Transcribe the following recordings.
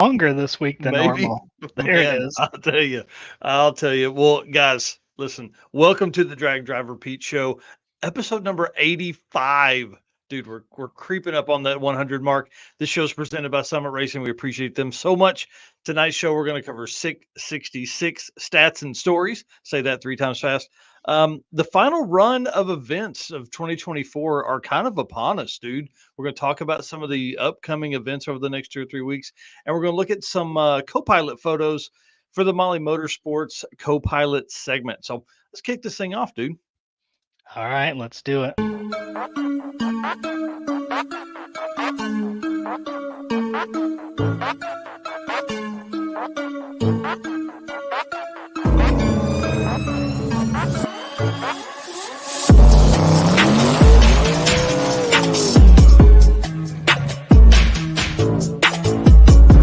longer this week than Maybe, normal. There it man, is. I'll tell you. Well, guys, listen, welcome to the Drag Driver Pete Show, episode number 85. Dude, we're creeping up on that 100 mark. This show is presented by Summit Racing. We appreciate them so much. Tonight's show, we're going to cover 666 stats and stories. Say that three times fast. The final run of events of 2024 are kind of upon us, dude. We're going to talk about some of the upcoming events over the next 2 or 3 weeks, and we're going to look at some co-pilot photos for the Mahle Motorsports co-pilot segment. So let's kick this thing off, dude. All right, let's do it.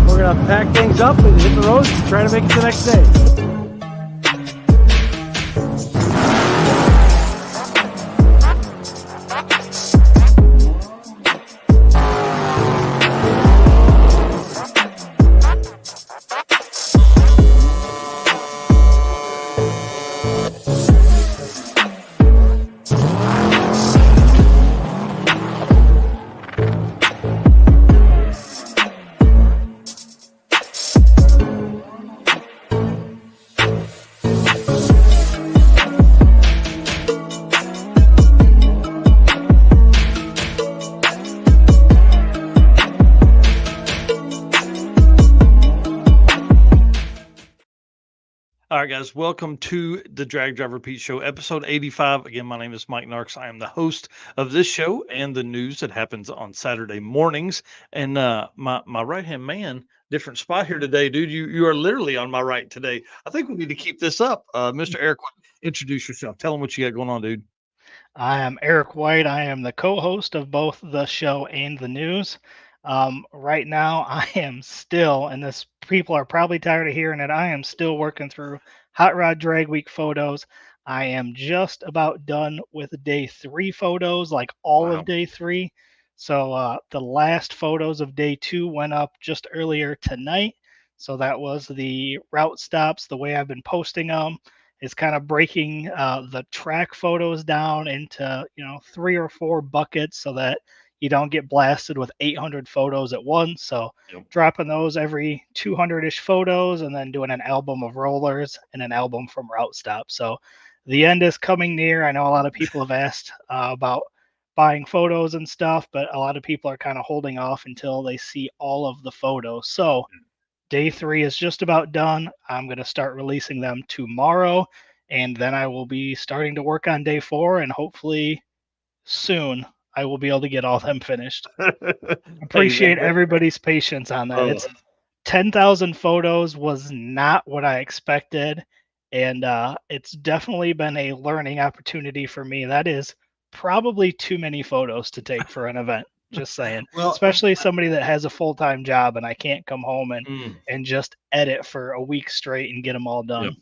We're gonna pack things up and hit the road and try to make it the next day. All right, guys, welcome to the Drag Driver Pete Show, episode 85. Again, my name is Mike Narks. I am the host of this show and the news that happens on Saturday mornings. And my right hand man, different spot here today, dude. You are literally on my right today. I think we need to keep this up. Mr. Eric, introduce yourself. Tell them what you got going on, dude. I am Eric White. I am the co-host of both the show and the news. Right now, I am still, and this people are probably tired of hearing it. I am still working through Hot Rod Drag Week photos. I am just about done with day 3 photos, like all Wow. of day 3. So the last photos of day 2 went up just earlier tonight. So that was the route stops, the way I've been posting them is kind of breaking the track photos down into 3 or 4 buckets so that you don't get blasted with 800 photos at once. So Yep. dropping those every 200-ish photos and then doing an album of rollers and an album from route stop. So the end is coming near. I know a lot of people have asked about buying photos and stuff, but a lot of people are kind of holding off until they see all of the photos. So day 3 is just about done. I'm going to start releasing them tomorrow, and then I will be starting to work on day 4, and hopefully soon I will be able to get all them finished. Hey, Appreciate everybody's patience on that. oh, It's 10,000 photos was not what I expected, and it's definitely been a learning opportunity for me. That is probably too many photos to take for an event. Just saying, well, especially somebody that has a full-time job and I can't come home mm, and just edit for a week straight and get them all yep. done.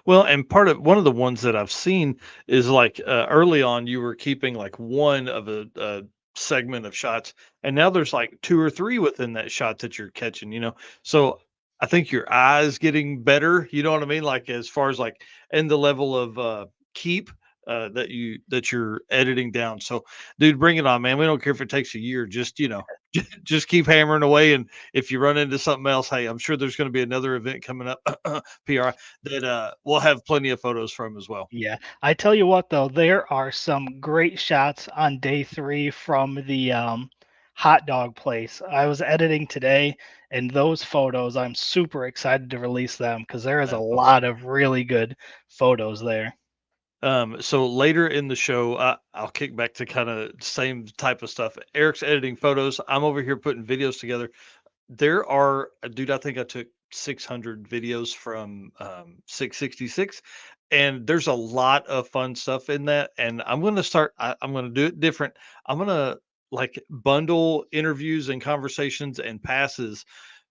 Well, and part of one of the ones that I've seen is like early on, you were keeping like one of a segment of shots, and now there's like two or three within that shot that you're catching, So I think your eyes getting better, you know what I mean? Like as far as like in the level of keep that you're editing down. So, dude, bring it on, man. We don't care if it takes a year. Just just keep hammering away. And if you run into something else, hey, I'm sure there's going to be another event coming up. PR that we'll have plenty of photos from as well. Yeah, I tell you what though, there are some great shots on day 3 from the hot dog place. I was editing today, and those photos, I'm super excited to release them because there is a lot of really good photos there. So later in the show, I'll kick back to kind of same type of stuff. Eric's editing photos. I'm over here putting videos together. There are, dude, I think I took 600 videos from 666, and there's a lot of fun stuff in that. And I'm going to start, I'm going to do it different. I'm going to like bundle interviews and conversations and passes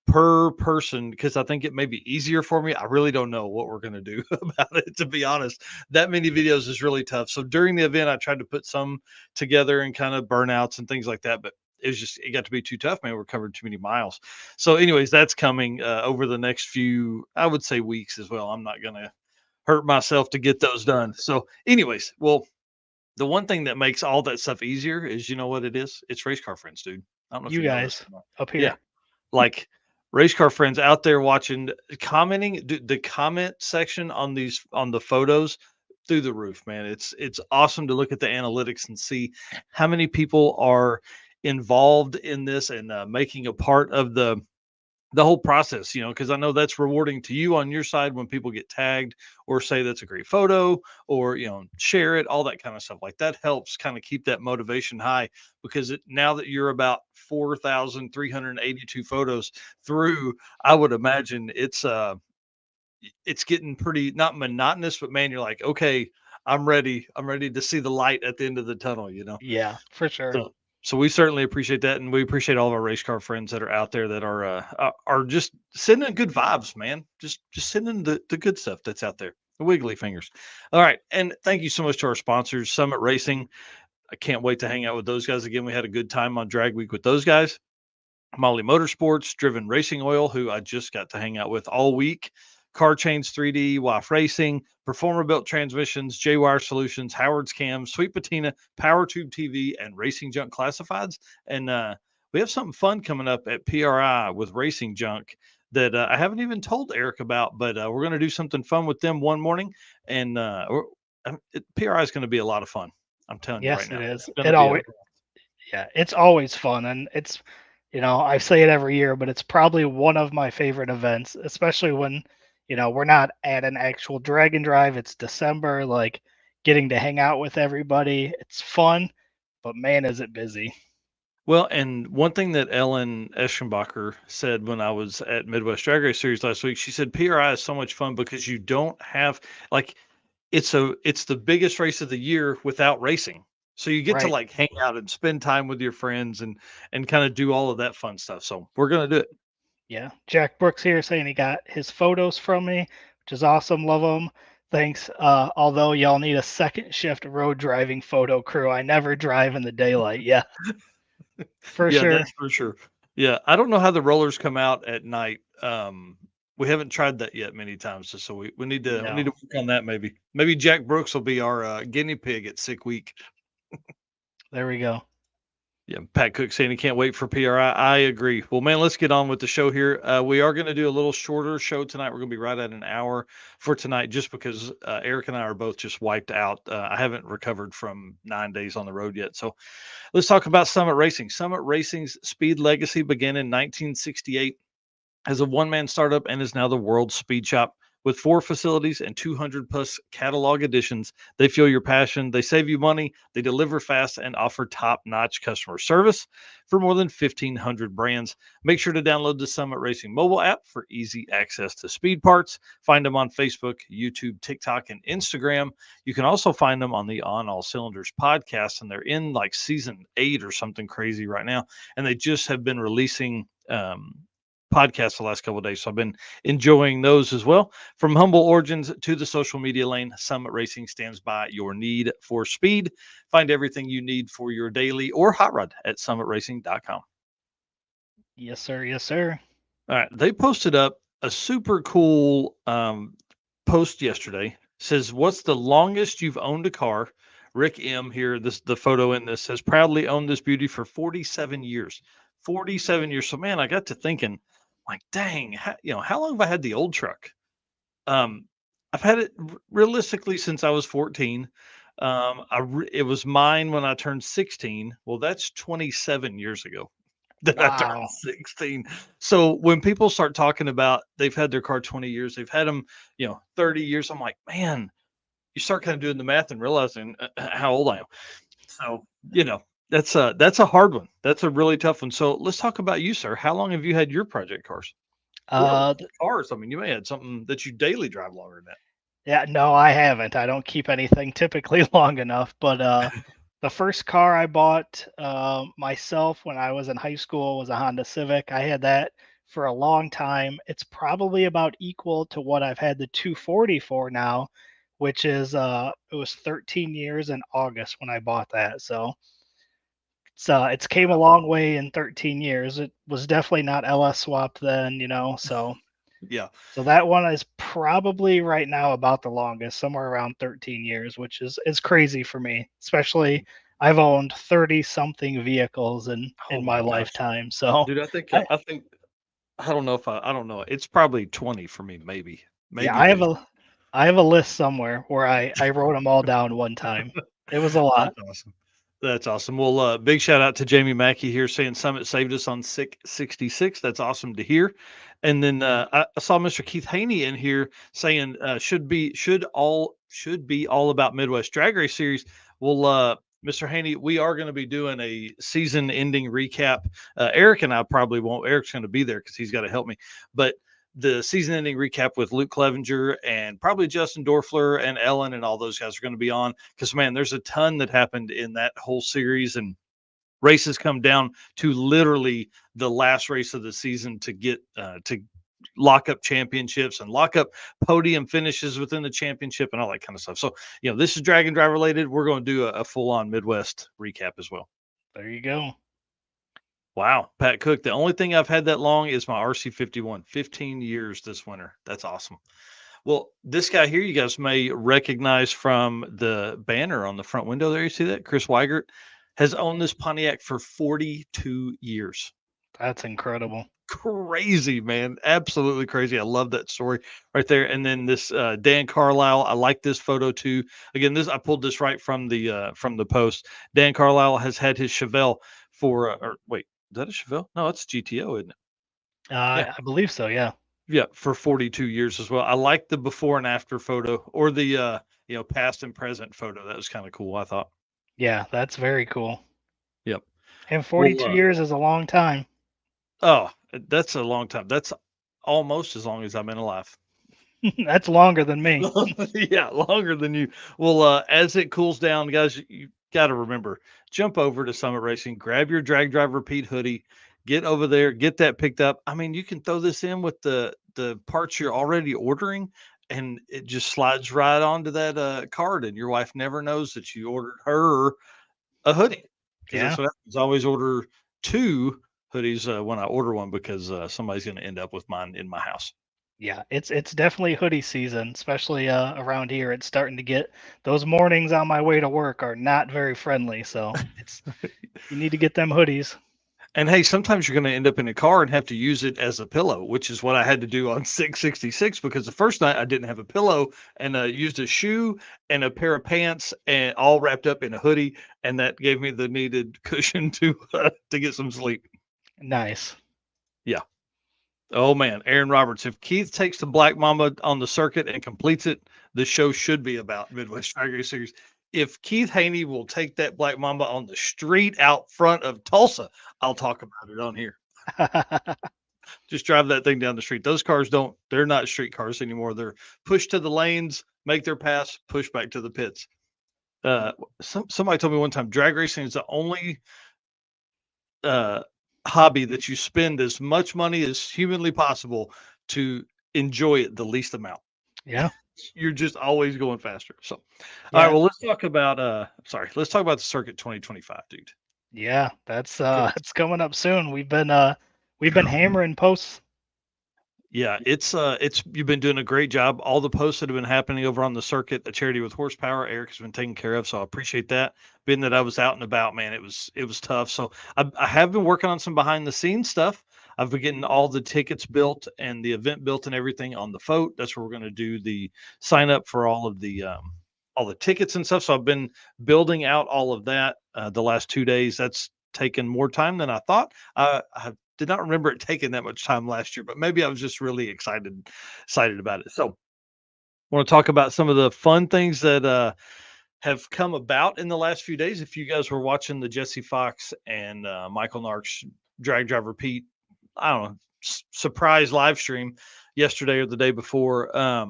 per person because I think it may be easier for me. I really don't know what we're going to do about it, to be honest. That many videos is really tough. So during the event, I tried to put some together and kind of burnouts and things like that. But it got to be too tough, man. We're covering too many miles. So, anyways, that's coming over the next few, I would say, weeks as well. I'm not gonna hurt myself to get those done. So, anyways, well, the one thing that makes all that stuff easier is, you know what it is? It's race car friends, dude. I don't know if You you know this guys or not. up Yeah, here. like race car friends out there watching, commenting, the comment section on the photos through the roof, man. It's awesome to look at the analytics and see how many people are involved in this and making a part of the whole process, because I know that's rewarding to you on your side when people get tagged or say that's a great photo or, share it, all that kind of stuff. Like that helps kind of keep that motivation high because now that you're about 4,382 photos through, I would imagine it's getting pretty not monotonous, but man, you're like, okay, I'm ready. I'm ready to see the light at the end of the tunnel. Yeah, for sure. So we certainly appreciate that, and we appreciate all of our race car friends that are out there that are just sending good vibes, man. Just sending the good stuff that's out there. The wiggly fingers. All right, and thank you so much to our sponsors, Summit Racing. I can't wait to hang out with those guys again. We had a good time on Drag Week with those guys. Mahle Motorsports, Driven Racing Oil, who I just got to hang out with all week. Car Chains 3D, WAF Racing, Performer Built Transmissions, J Wire Solutions, Howard's Cam, Sweet Patina, Power Tube TV, and Racing Junk Classifieds. And we have something fun coming up at PRI with Racing Junk that I haven't even told Eric about, but we're going to do something fun with them one morning. And PRI is going to be a lot of fun. I'm telling you right Yes, now. it is. It's going to It be a always, yeah, it's always fun, and it's, I say it every year, but it's probably one of my favorite events, especially when, we're not at an actual drag and drive. It's December, like getting to hang out with everybody. It's fun, but man, is it busy. Well, and one thing that Ellen Eschenbacher said when I was at Midwest Drag Race Series last week, she said PRI is so much fun because you don't have like it's the biggest race of the year without racing. So you get to Right. like hang out and spend time with your friends and kind of do all of that fun stuff. So we're gonna do it. Yeah. Jack Brooks here saying he got his photos from me, which is awesome. Love them. Thanks. Although y'all need a second shift road driving photo crew. I never drive in the daylight. Yeah, for Yeah, sure. that's for sure. Yeah, I don't know how the rollers come out at night. We haven't tried that yet many times, so we need to No. work on that maybe. Maybe Jack Brooks will be our guinea pig at sick week. There we go. Yeah, Pat Cook saying he can't wait for PRI. I agree. Well, man, let's get on with the show here. We are going to do a little shorter show tonight. We're going to be right at an hour for tonight, just because Eric and I are both just wiped out. I haven't recovered from 9 days on the road yet, so let's talk about Summit Racing. Summit Racing's speed legacy began in 1968 as a one-man startup and is now the world's speed shop. With 4 facilities and 200 plus catalog editions, they fuel your passion, they save you money, they deliver fast, and offer top-notch customer service for more than 1,500 brands. Make sure to download the Summit Racing mobile app for easy access to speed parts. Find them on Facebook, YouTube, TikTok, and Instagram. You can also find them on the On All Cylinders podcast, and they're in like season 8 or something crazy right now. And they just have been releasing podcasts the last couple of days. So I've been enjoying those as well. From humble origins to the social media lane, Summit Racing stands by your need for speed. Find everything you need for your daily or hot rod at summitracing.com. Yes, sir. Yes, sir. All right. They posted up a super cool post yesterday. Says, what's the longest you've owned a car? Rick M here, the photo in this says proudly owned this beauty for 47 years. 47 years. So man, I got to thinking, like, dang, how long have I had the old truck? Um, I've had it realistically since I was 14. It was mine when I turned 16. Well, that's 27 years ago that I turned Wow. 16. So when people start talking about they've had their car 20 years, they've had them, 30 years, I'm like, man, you start kind of doing the math and realizing how old I am. So, that's a hard one. That's a really tough one. So let's talk about you, sir. How long have you had your project cars? Or Uh, cars? I mean, you may have something that you daily drive longer than that. yeah, no, I haven't. I don't keep anything typically long enough. But the first car I bought myself when I was in high school was a Honda Civic. I had that for a long time. It's probably about equal to what I've had the 240 for now, which is it was 13 years in August when I bought that. So it's came a long way in 13 years. It was definitely not LS swapped then, so Yeah. so that one is probably right now about the longest, somewhere around 13 years, which is crazy for me. Especially I've owned 30 something vehicles Oh in my my gosh, lifetime. So dude. I think I I think I don't know if I don't know. It's probably 20 for me, maybe yeah, maybe 15. I have a list somewhere where I wrote them all down one time. It was a lot. That's awesome. That's awesome. Well, big shout out to Jamie Mackey here saying Summit saved us on 66. That's awesome to hear. And then I saw Mr. Keith Haney in here saying should be all about Midwest Drag Race Series. Well, Mr. Haney, we are going to be doing a season ending recap. Eric and I probably won't. Eric's going to be there because he's got to help me. But the season ending recap with Luke Clevenger and probably Justin Dorfler and Ellen and all those guys are going to be on because, man, there's a ton that happened in that whole series, and races come down to literally the last race of the season to get to lock up championships and lock up podium finishes within the championship and all that kind of stuff. So, this is Dragon Drive related. We're going to do a full on Midwest recap as well. There you go. Wow, Pat Cook. The only thing I've had that long is my RC51. 15 years this winter. That's awesome. Well, this guy here, you guys may recognize from the banner on the front window there. You see that? Chris Weigert has owned this Pontiac for 42 years. That's incredible. Crazy, man. Absolutely crazy. I love that story right there. And then this Dan Carlisle, I like this photo too. Again, this I pulled this right from the post. Dan Carlisle has had his Chevelle for or wait, is that a Chevelle? No, it's GTO, isn't it? Yeah. I believe so. Yeah. Yeah, for 42 years as well. I like the before and after photo or the past and present photo. That was kind of cool, I thought. Yeah, that's very cool. Yep. And Well, 42 years is a long time. oh, that's a long time. That's almost as long as I've been alive. That's longer than me. Yeah, longer than you. Well, as it cools down, guys, you got to remember, jump over to Summit Racing, grab your Drag Drive Repeat hoodie, get over there, get that picked up. I mean, you can throw this in with the parts you're already ordering, and it just slides right onto that card, and your wife never knows that you ordered her a hoodie because Yeah. that's what happens. I always order two hoodies when I order one because somebody's going to end up with mine in my house. Yeah, it's definitely hoodie season, especially around here. It's starting to get those mornings on my way to work are not very friendly, so it's you need to get them hoodies. And hey, sometimes you're going to end up in a car and have to use it as a pillow, which is what I had to do on 666 because the first night I didn't have a pillow and used a shoe and a pair of pants and all wrapped up in a hoodie, and that gave me the needed cushion to get some sleep. Nice. Yeah. Oh man, Aaron Roberts. If Keith takes the Black Mamba on the circuit and completes it, the show should be about Midwest Drag Race Series. If Keith Haney will take that Black Mamba on the street out front of Tulsa, I'll talk about it on here. Just drive that thing down the street. Those cars they're not street cars anymore. They're push to the lanes, make their pass, push back to the pits. Somebody told me one time drag racing is the only hobby that you spend as much money as humanly possible to enjoy it the least amount. Yeah. You're just always going faster. So, all right, Yeah. well, let's talk about let's talk about the circuit 2025, dude. Yeah, that's coming up soon. We've been hammering posts. Yeah, it's you've been doing a great job. All the posts that have been happening over on the circuit, a charity with horsepower, Eric has been taking care of. So I appreciate that. Being that I was out and about, man, it was tough. So I have been working on some behind the scenes stuff. I've been getting all the tickets built and the event built and everything on the Foat. That's where we're going to do the sign up for all the tickets and stuff. So I've been building out all of that the last 2 days. That's taken more time than I thought. I did not remember it taking that much time last year, but maybe I was just really excited about it. So, I want to talk about some of the fun things that have come about in the last few days. If you guys were watching the Jesse Fox and Michael Nark's Drag Drive Repeat, I don't know, surprise live stream yesterday or the day before, I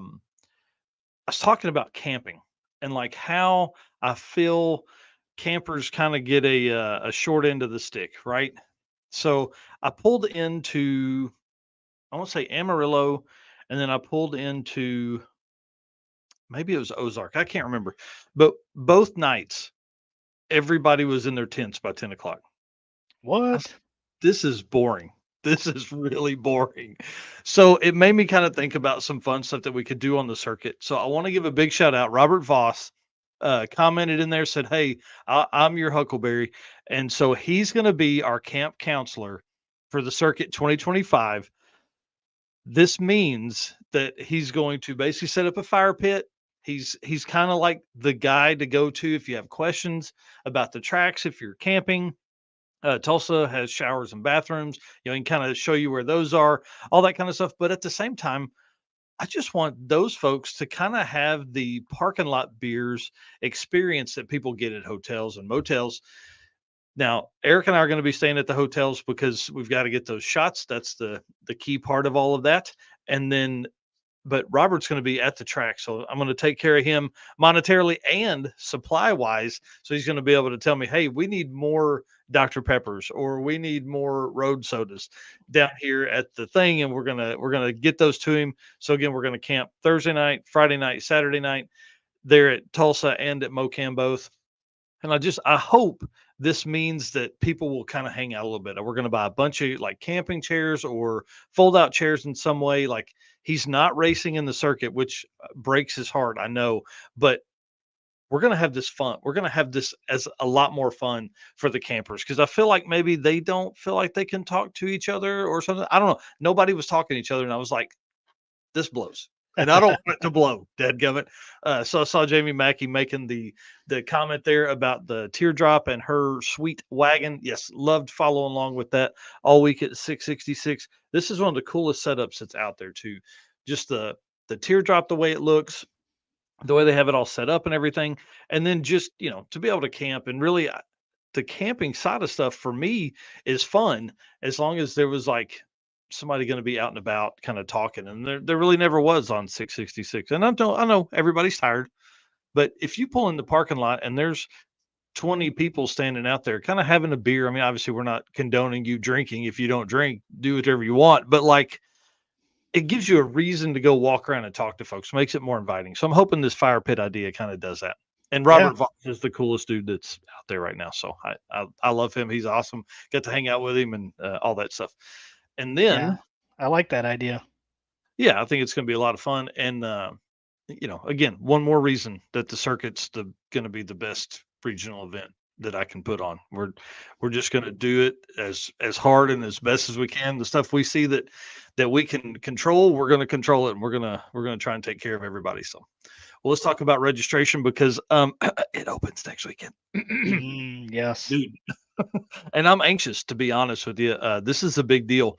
was talking about camping and like how I feel campers kind of get a short end of the stick, right? So I pulled into, I want to say Amarillo, and then I pulled into maybe it was Ozark. I can't remember, but both nights everybody was in their tents by 10 o'clock. What? This is boring. This is really boring. So it made me kind of think about some fun stuff that we could do on the circuit. So I want to give a big shout out. Robert Voss commented in there, said, "Hey, I'm your Huckleberry," and so he's going to be our camp counselor for the circuit 2025. This means that he's going to basically set up a fire pit. He's kind of like the guy to go to if you have questions about the tracks, if you're camping. Tulsa has showers and bathrooms. You know, he can kind of show you where those are, all that kind of stuff. But at the same time, I just want those folks to kind of have the parking lot beers experience that people get at hotels and motels. Now, Eric and I are going to be staying at the hotels because we've got to get those shots. That's the key part of all of that. And then but Robert's going to be at the track. So I'm going to take care of him monetarily and supply wise. So he's going to be able to tell me, hey, we need more Dr. Peppers or we need more road sodas down here at the thing. And we're going to get those to him. So again, we're going to camp Thursday night, Friday night, Saturday night there at Tulsa and at Mocam both. And I hope this means that people will kind of hang out a little bit. We're going to buy a bunch of like camping chairs or fold out chairs in some way. Like he's not racing in the circuit, which breaks his heart. I know, but we're going to have this fun. We're going to have this as a lot more fun for the campers. Cause I feel like maybe they don't feel like they can talk to each other or something. I don't know. Nobody was talking to each other. And I was like, this blows. And I don't want it to blow, dadgummit. So I saw Jamie Mackey making the comment there about the teardrop and her sweet wagon. Yes, loved following along with that all week at 666. This is one of the coolest setups that's out there too. Just the teardrop, the way it looks, the way they have it all set up and everything, and then just to be able to camp and really the camping side of stuff for me is fun as long as there was like somebody going to be out and about kind of talking, and there really never was on 666. And I know everybody's tired, but if you pull in the parking lot and there's 20 people standing out there kind of having a beer, I mean obviously we're not condoning you drinking. If you don't drink, do whatever you want, but like it gives you a reason to go walk around and talk to folks, makes it more inviting. So I'm hoping this fire pit idea kind of does that. And Yeah. Robert Voss is the coolest dude that's out there right now. So I love him. He's awesome. Got to hang out with him and all that stuff. And Yeah. then, I like that idea. yeah, I think it's going to be a lot of fun. And, again, one more reason that the circuit's going to be the best regional event that I can put on. We're just going to do it as hard and as best as we can. The stuff we see that we can control, we're going to control it, and we're going to try and take care of everybody. So, well, let's talk about registration because it opens next weekend. Yes. Dude. And I'm anxious to be honest with you. This is a big deal.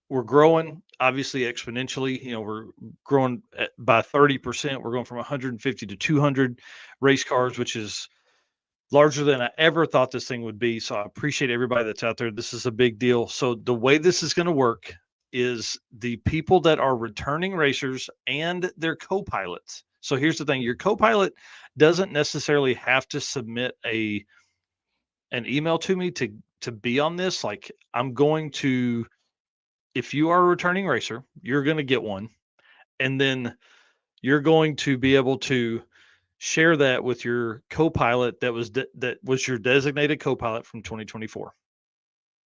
We're growing obviously exponentially. We're growing by 30%. We're going from 150 to 200 race cars, which is larger than I ever thought this thing would be. So I appreciate everybody that's out there. This is a big deal. So the way this is going to work is the people that are returning racers and their co-pilots. So here's the thing. Your co-pilot doesn't necessarily have to submit an email to me to be on this. Like I'm going to, if you are a returning racer, you're going to get one. And then you're going to be able to share that with your co-pilot that was your designated co-pilot from 2024.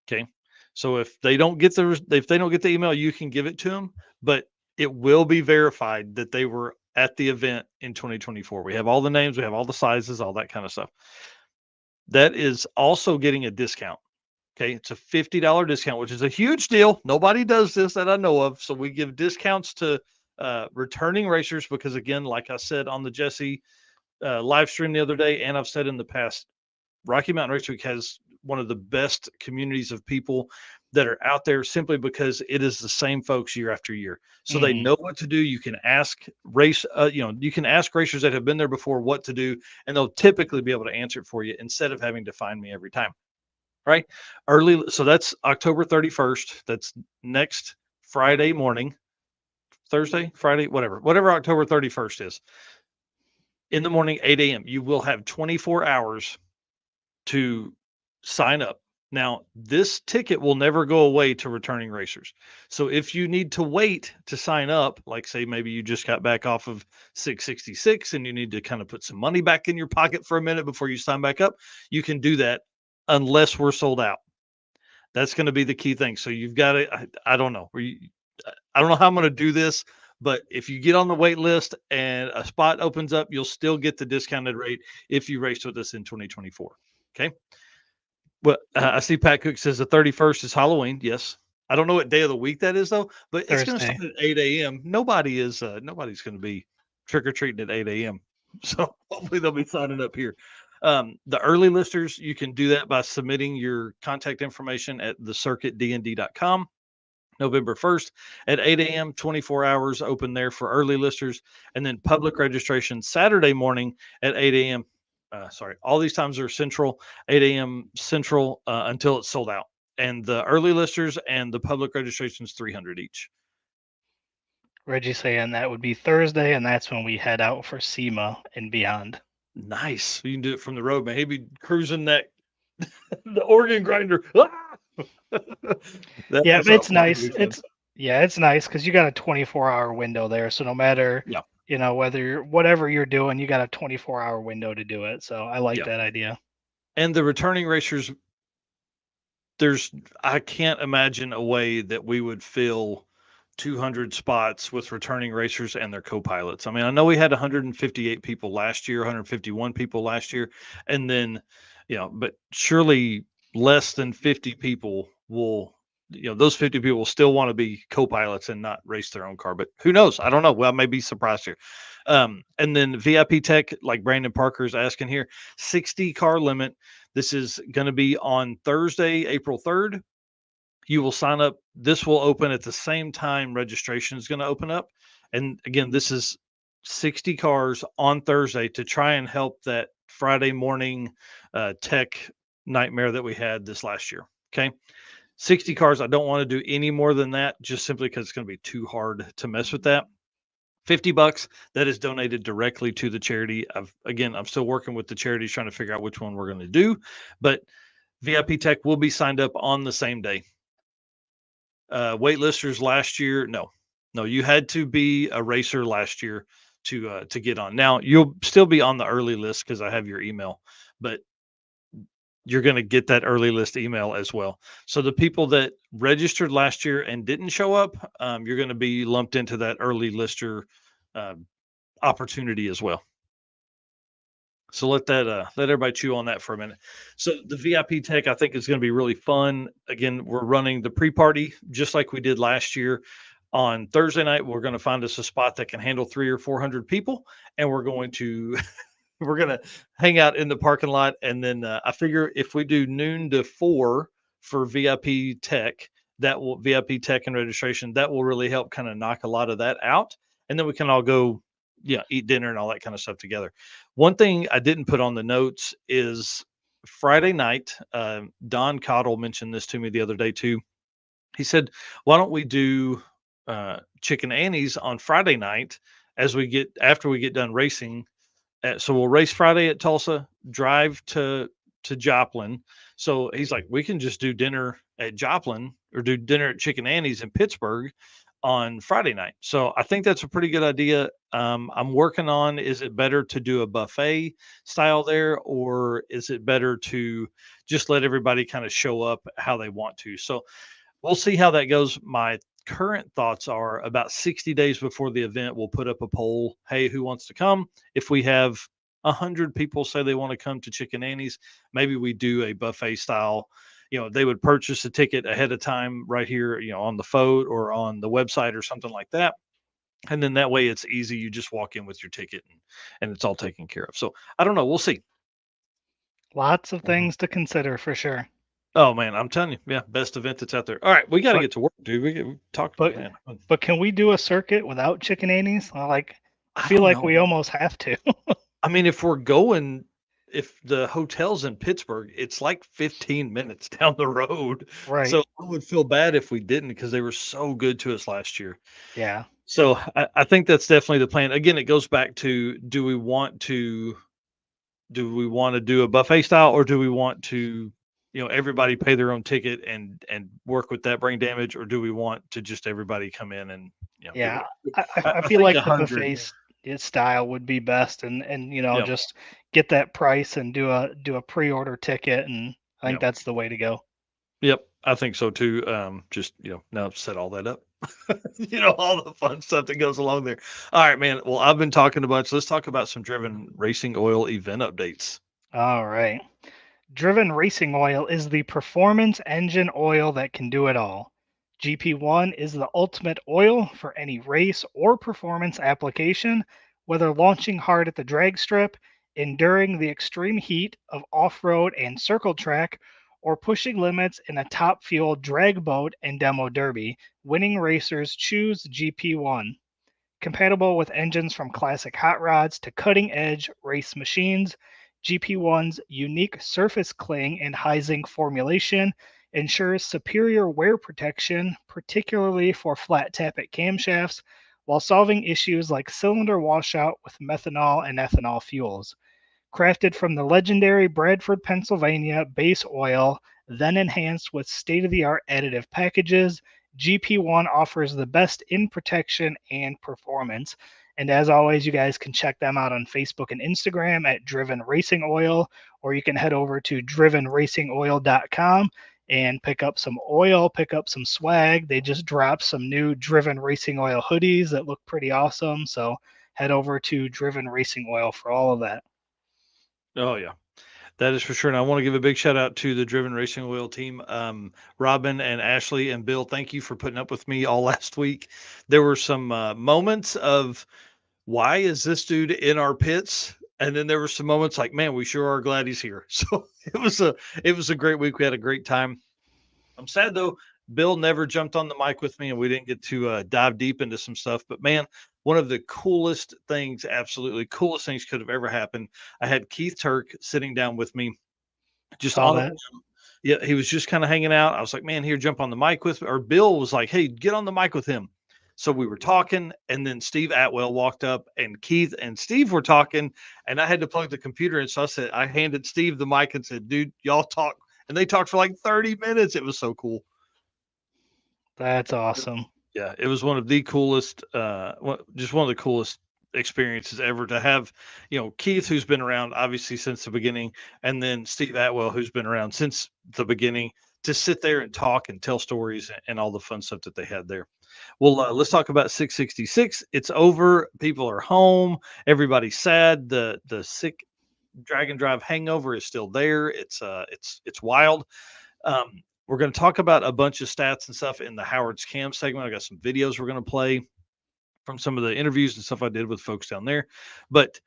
Okay. So if they don't get the email, you can give it to them, but it will be verified that they were at the event in 2024. We have all the names, we have all the sizes, all that kind of stuff. That is also getting a discount. Okay. It's a $50 discount, which is a huge deal. Nobody does this that I know of. So we give discounts to returning racers because, again, like I said on the Jesse live stream the other day, and I've said in the past, Rocky Mountain Race Week has one of the best communities of people that are out there simply because it is the same folks year after year. So they know what to do. You can ask you can ask racers that have been there before what to do, and they'll typically be able to answer it for you instead of having to find me every time. Right. Early. So that's October 31st. That's next Friday morning, Thursday, Friday, whatever October 31st is. In the morning, 8 a.m. You will have 24 hours to sign up. Now, this ticket will never go away to returning racers. So if you need to wait to sign up, like say maybe you just got back off of 666 and you need to kind of put some money back in your pocket for a minute before you sign back up, you can do that unless we're sold out. That's going to be the key thing. So you've got to, I don't know. I don't know how I'm going to do this, but if you get on the wait list and a spot opens up, you'll still get the discounted rate if you race with us in 2024. Okay. Well, I see Pat Cook says the 31st is Halloween. Yes. I don't know what day of the week that is though, but it's going to Thursday. start at 8 a.m. Nobody's going to be trick or treating at 8 a.m. So hopefully they'll be signing up here. The early listers, you can do that by submitting your contact information at thecircuitdnd.com. November 1st at 8 a.m., 24 hours open there for early listers. And then public registration Saturday morning at 8 a.m. Sorry, all these times are central, 8 a.m. central until it's sold out. And the early listers and the public registration is 300 each. Reggie saying that would be Thursday, and that's when we head out for SEMA and beyond. Nice. You can do it from the road, man. He'd be cruising that the organ grinder. Ah! Yeah, That's it's awesome. nice. It's nice because you got a 24-hour window there. So no matter Yeah. whatever you're doing, you got a 24-hour window to do it. So I like Yeah. that idea. And the returning racers, I can't imagine a way that we would fill 200 spots with returning racers and their co-pilots. I mean, I know we had 158 people last year, 151 people last year, and then, but surely less than 50 people will, those 50 people will still want to be co-pilots and not race their own car. But who knows? I don't know. Well, I may be surprised here. And then VIP Tech, like Brandon Parker is asking here, 60 car limit. This is going to be on Thursday, April 3rd. You will sign up. This will open at the same time registration is going to open up. And again, this is 60 cars on Thursday to try and help that Friday morning tech nightmare that we had this last year. Okay. 60 cars. I don't want to do any more than that just simply because it's going to be too hard to mess with that. $50 that is donated directly to the charity. I'm still working with the charities trying to figure out which one we're going to do, but VIP Tech will be signed up on the same day. Waitlisters last year, no, you had to be a racer last year to get on. Now you'll still be on the early list because I have your email, but you're going to get that early list email as well. So the people that registered last year and didn't show up, you're going to be lumped into that early lister opportunity as well. So let everybody chew on that for a minute. So the VIP Tech, I think, is going to be really fun. Again, we're running the pre-party just like we did last year. On Thursday night, we're going to find us a spot that can handle 300 or 400 people, and we're going to we're going to hang out in the parking lot. And then I figure if we do noon to 4 for VIP Tech, VIP Tech and registration, that will really help kind of knock a lot of that out, and then we can all go eat dinner and all that kind of stuff together. One thing I didn't put on the notes is Friday night. Don Cottle mentioned this to me the other day too. He said, "Why don't we do Chicken Annie's on Friday night after we get done racing? So we'll race Friday at Tulsa, drive to Joplin. So he's like, we can just do dinner at Joplin or do dinner at Chicken Annie's in Pittsburgh on Friday night. So I think that's a pretty good idea. I'm working on, is it better to do a buffet style there, or is it better to just let everybody kind of show up how they want to? So we'll see how that goes. My current thoughts are about 60 days before the event, we'll put up a poll. Hey, who wants to come? If we have 100 people say they want to come to Chicken Annie's, maybe we do a buffet style. They would purchase a ticket ahead of time right here, on the phone or on the website or something like that. And then that way it's easy. You just walk in with your ticket and it's all taken care of. So I don't know. We'll see. Lots of things to consider for sure. Oh man, I'm telling you, yeah, best event that's out there. All right, we got to get to work, dude. We talked, man. But can we do a circuit without Chicken Annie's? I feel like we almost have to. I mean, if the hotel's in Pittsburgh, it's like 15 minutes down the road. Right. So I would feel bad if we didn't because they were so good to us last year. Yeah. So I think that's definitely the plan. Again, it goes back to, do we want to do a buffet style, or do we want to everybody pay their own ticket and work with that brain damage, or do we want to just everybody come in and yeah, I feel like the 100 buffet style would be best, and Yep. just get that price and do a pre-order ticket, and I think Yep. that's the way to go. Yep, I think so too. Just now I've set all that up. All the fun stuff that goes along there. All right, man. Well, I've been talking a bunch. Let's talk about some Driven Racing Oil event updates. All right. Driven Racing Oil is the performance engine oil that can do it all. GP1 is the ultimate oil for any race or performance application, whether launching hard at the drag strip, enduring the extreme heat of off road and circle track, or pushing limits in a top fuel drag boat and demo derby. Winning racers choose GP1. Compatible with engines from classic hot rods to cutting edge race machines, GP1's unique surface cling and high zinc formulation ensures superior wear protection, particularly for flat tappet camshafts, while solving issues like cylinder washout with methanol and ethanol fuels. Crafted from the legendary Bradford, Pennsylvania base oil, then enhanced with state of the art additive packages, GP1 offers the best in protection and performance. And as always, you guys can check them out on Facebook and Instagram at Driven Racing Oil, or you can head over to drivenracingoil.com and pick up some oil, pick up some swag. They just dropped some new Driven Racing Oil hoodies that look pretty awesome. So head over to Driven Racing Oil for all of that. Oh yeah, that is for sure. And I want to give a big shout out to the Driven Racing Oil team. Robin and Ashley and Bill, thank you for putting up with me all last week. There were some moments of why is this dude in our pits? And then there were some moments like, man, we sure are glad he's here. So it was a great week. We had a great time. I'm sad though, Bill never jumped on the mic with me and we didn't get to dive deep into some stuff. But man, one of the coolest things, absolutely coolest things could have ever happened. I had Keith Turk sitting down with me just Saw on a that. yeah, he was just kind of hanging out. I was like, man, here, jump on the mic with me. Or Bill was like, hey, get on the mic with him. So we were talking, and then Steve Atwell walked up, and Keith and Steve were talking, and I had to plug the computer in. So I handed Steve the mic and said, dude, y'all talk. And they talked for like 30 minutes. It was so cool. That's awesome. Yeah, it was one of the coolest, just one of the coolest experiences ever to have, Keith, who's been around obviously since the beginning, and then Steve Atwell, who's been around since the beginning, to sit there and talk and tell stories and all the fun stuff that they had there. Well, let's talk about 666. It's over. People are home. Everybody's sad. The sick Dragon Drive hangover is still there. It's wild. We're going to talk about a bunch of stats and stuff in the Howard's Cam segment. I got some videos we're going to play from some of the interviews and stuff I did with folks down there. But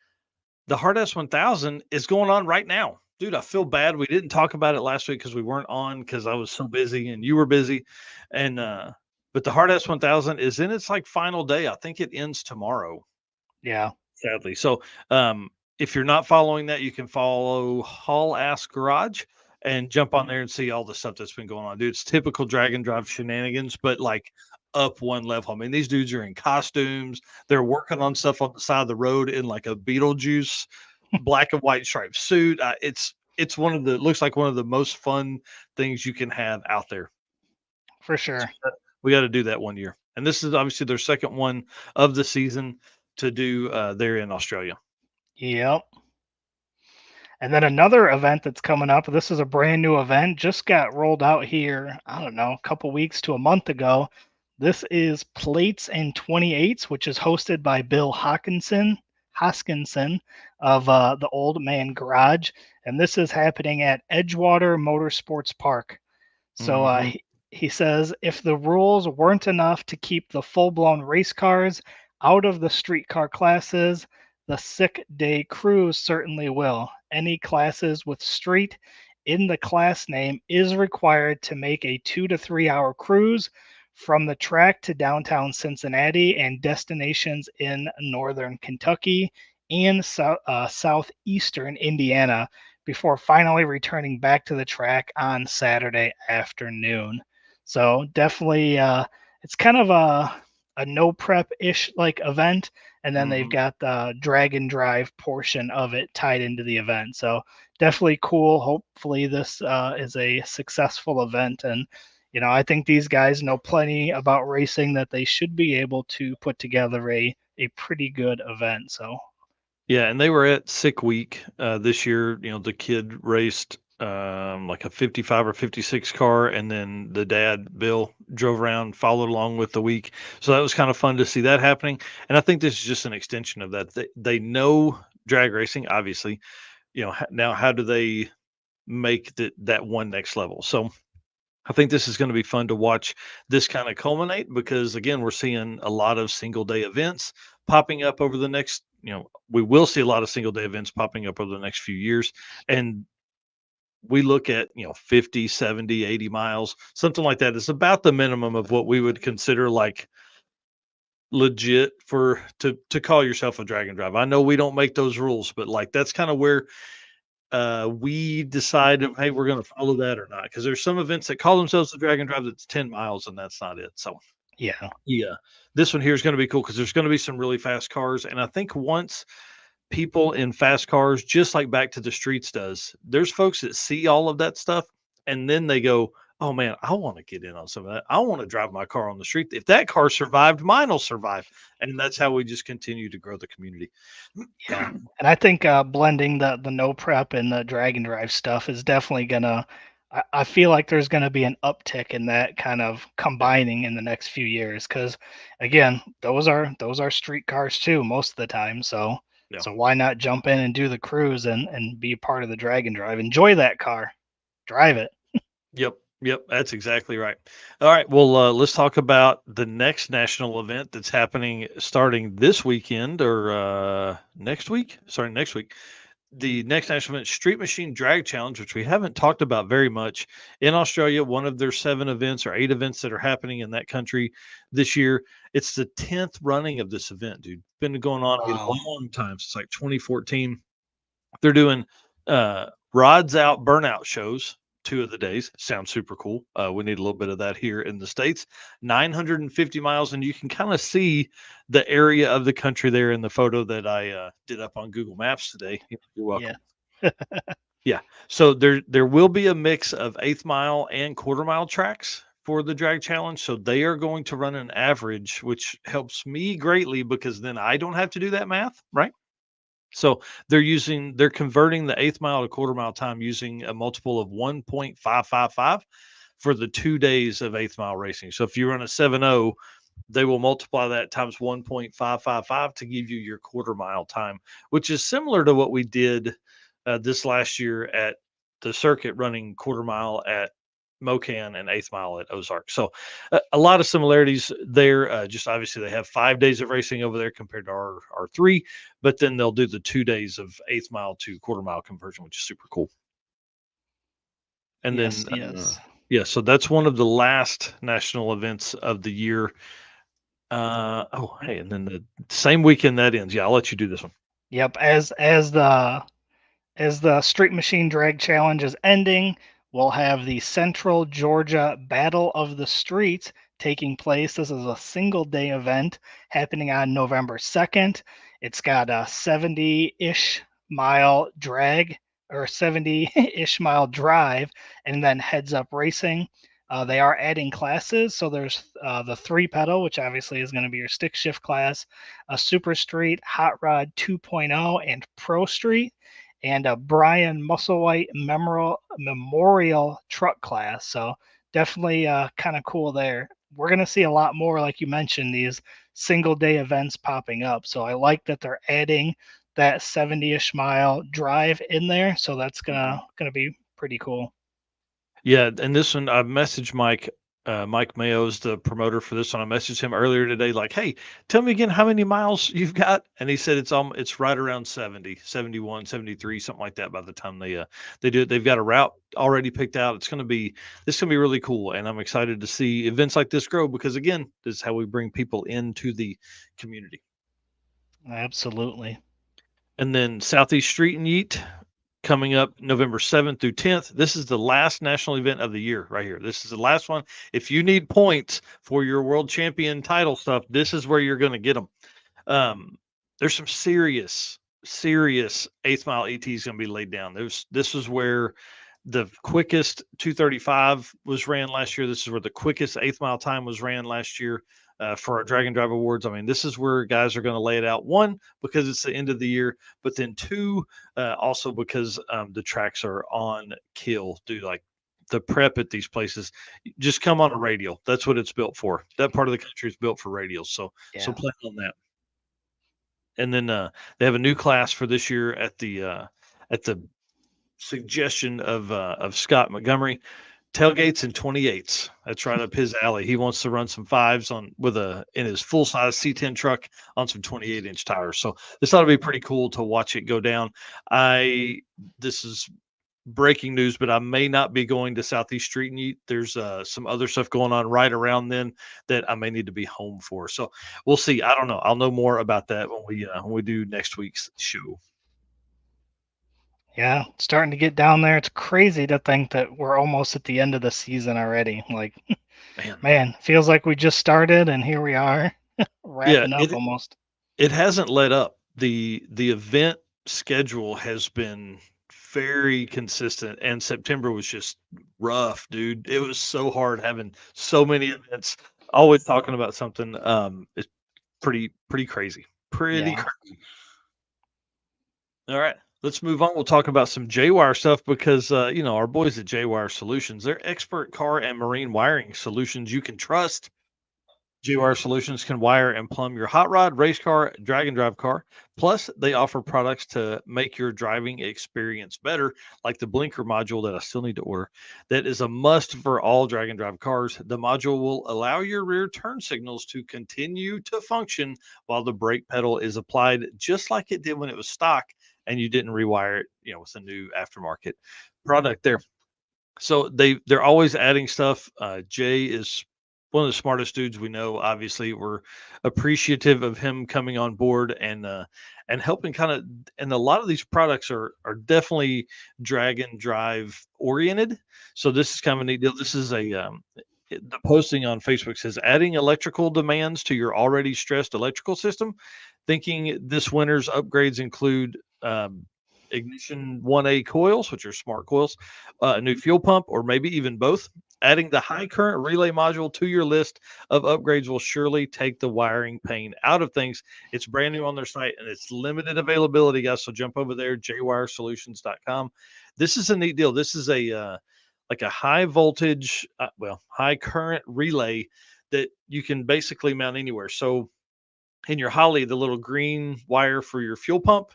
the Hard S1000 is going on right now. Dude, I feel bad we didn't talk about it last week because we weren't on because I was so busy and you were busy. And but the Hard S1000 is in its like final day. I think it ends tomorrow. Yeah. Sadly. So if you're not following that, you can follow Haul Ass Garage and jump on there and see all the stuff that's been going on. Dude, it's typical Dragon Drive shenanigans, but like up one level. I mean, these dudes are in costumes. They're working on stuff on the side of the road in like a Beetlejuice black and white striped suit. It's looks like one of the most fun things you can have out there. For sure. We got to do that one year. And this is obviously their second one of the season to do there in Australia. Yep. And then another event that's coming up. This is a brand new event, just got rolled out here, I don't know, a couple weeks to a month ago. This is Plates and 28s, which is hosted by Bill Hoskinson of the Old Man Garage. And this is happening at Edgewater Motorsports Park. So he says if the rules weren't enough to keep the full-blown race cars out of the street car classes, the sick day cruise certainly will. Any classes with street in the class name is required to make a 2 to 3 hour cruise from the track to downtown Cincinnati and destinations in northern Kentucky and southeastern Indiana before finally returning back to the track on Saturday afternoon. So definitely, it's kind of a no prep ish like event, and then they've got the drag and drive portion of it tied into the event. So definitely cool. Hopefully this is a successful event, and I think these guys know plenty about racing that they should be able to put together a pretty good event. So yeah, and they were at Sick Week this year. The kid raced like a 55 or 56 car, and then the dad Bill drove around, followed along with the week. So that was kind of fun to see that happening. And I think this is just an extension of that. They know drag racing, obviously. Now how do they make that one next level? So I think this is going to be fun to watch this kind of culminate, because again, we're seeing a lot of single day events popping up over the next, we will see a lot of single day events popping up over the next few years. And we look at 50, 70, 80 miles, something like that is about the minimum of what we would consider like legit for to call yourself a drag and drive. I know we don't make those rules, but like that's kind of where we decide if, hey, we're going to follow that or not, because there's some events that call themselves a drag and drive that's 10 miles and that's not it. So Yeah. This one here is going to be cool because there's going to be some really fast cars, and I think once people in fast cars, just like Back to the Streets does, there's folks that see all of that stuff and then they go, oh man, I want to get in on some of that. I want to drive my car on the street. If that car survived, mine will survive. And that's how we just continue to grow the community. Yeah, and I think blending the no prep and the drag and drive stuff is definitely gonna. I feel like there's gonna be an uptick in that kind of combining in the next few years, because again, those are street cars too most of the time. So Yeah. so why not jump in and do the cruise and be part of the drag and drive? Enjoy that car, drive it. Yep. Yep. That's exactly right. All right. Well, let's talk about the next national event that's happening starting this weekend or next week. Starting next week. The next national event, Street Machine Drag Challenge, which we haven't talked about very much in Australia. One of their 7 events or 8 events that are happening in that country this year. It's the 10th running of this event, dude. Been going on a Wow. long time since like 2014. They're doing rods out, burnout shows. 2 of the days sounds super cool. We need a little bit of that here in the States. 950 miles, and you can kind of see the area of the country there in the photo that I did up on Google Maps today. You're welcome. Yeah. Yeah. So there will be a mix of 1/8 mile and quarter mile tracks for the drag challenge. So they are going to run an average, which helps me greatly because then I don't have to do that math, right? So they're converting the 1/8 mile to quarter mile time using a multiple of 1.555 for the 2 days of 1/8 mile racing. So if you run a 7.0, they will multiply that times 1.555 to give you your quarter mile time, which is similar to what we did this last year at the circuit, running quarter mile at Mocan and 1/8 mile at Ozark. So a lot of similarities there. Just obviously they have 5 days of racing over there compared to our 3, but then they'll do the 2 days of 1/8 mile to quarter mile conversion, which is super cool. And Yes. then Yes. yeah, so that's one of the last national events of the year. Hey, and then the same weekend that ends. Yeah, I'll let you do this one. Yep. As the Street Machine Drag Challenge is ending, we'll have the Central Georgia Battle of the Streets taking place. This is a single day event happening on November 2nd. It's got a 70-ish mile drag or 70-ish mile drive, and then heads up racing. They are adding classes, so there's the 3 pedal, which obviously is going to be your stick shift class, a Super Street, Hot Rod 2.0, and Pro Street, and a Brian Musselwhite Memorial Truck class. So definitely kind of cool there. We're going to see a lot more, like you mentioned, these single day events popping up. So I like that they're adding that 70-ish mile drive in there. So that's gonna be pretty cool. Yeah, and this one I messaged Mike. Mike Mayo's the promoter for this one. I messaged him earlier today, like, "Hey, tell me again how many miles you've got." And he said it's right around 70, 71, 73, something like that by the time they do it. They've got a route already picked out. This gonna be really cool, and I'm excited to see events like this grow because again, this is how we bring people into the community. Absolutely. And then Southeast Street and Yeet coming up November 7th through 10th. This is the last national event of the year right here. This is the last one. If you need points for your world champion title stuff, this is where you're going to get them. There's some serious 1/8 mile ETs going to be laid down. This is where the quickest 235 was ran last year. This is where the quickest 1/8 mile time was ran last year. for our Drag and Drive Awards. I mean, this is where guys are going to lay it out. One, because it's the end of the year, but then two, also because the tracks are on kill, dude. Like the prep at these places, just come on a radial. That's what it's built for. That part of the country is built for radials. So Yeah. plan on that. And then they have a new class for this year at the suggestion of Scott Montgomery. Tailgates and 28s. That's right up his alley. He wants to run some fives in his full size C10 truck on some 28-inch tires. So this ought to be pretty cool to watch it go down. This is breaking news, but I may not be going to Southeast Street and Eat. There's some other stuff going on right around then that I may need to be home for. So we'll see. I don't know. I'll know more about that when we do next week's show. Yeah, starting to get down there. It's crazy to think that we're almost at the end of the season already. Like, man, feels like we just started and here we are wrapping up almost. It hasn't let up. The event schedule has been very consistent, and September was just rough, dude. It was so hard having so many events, always talking about something. It's pretty crazy. Pretty crazy. All right, let's move on. We'll talk about some J-Wire stuff because our boys at J-Wire Solutions, they're expert car and marine wiring solutions you can trust. J-Wire Solutions can wire and plumb your hot rod, race car, drag and drive car. Plus, they offer products to make your driving experience better, like the blinker module that I still need to order. That is a must for all drag and drive cars. The module will allow your rear turn signals to continue to function while the brake pedal is applied, just like it did when it was stock and you didn't rewire it, with a new aftermarket product there. So they're always adding stuff. Jay is one of the smartest dudes we know. Obviously, we're appreciative of him coming on board and helping and a lot of these products are definitely drag and drive oriented. So this is kind of a neat deal. This is the posting on Facebook says adding electrical demands to your already stressed electrical system. Thinking this winter's upgrades include ignition 1A coils, which are smart coils, a new fuel pump, or maybe even both. Adding the high current relay module to your list of upgrades will surely take the wiring pain out of things. It's brand new on their site and it's limited availability, guys. So jump over there, jwiresolutions.com. This is a neat deal. This is a high voltage, high current relay that you can basically mount anywhere. So in your Holly, the little green wire for your fuel pump,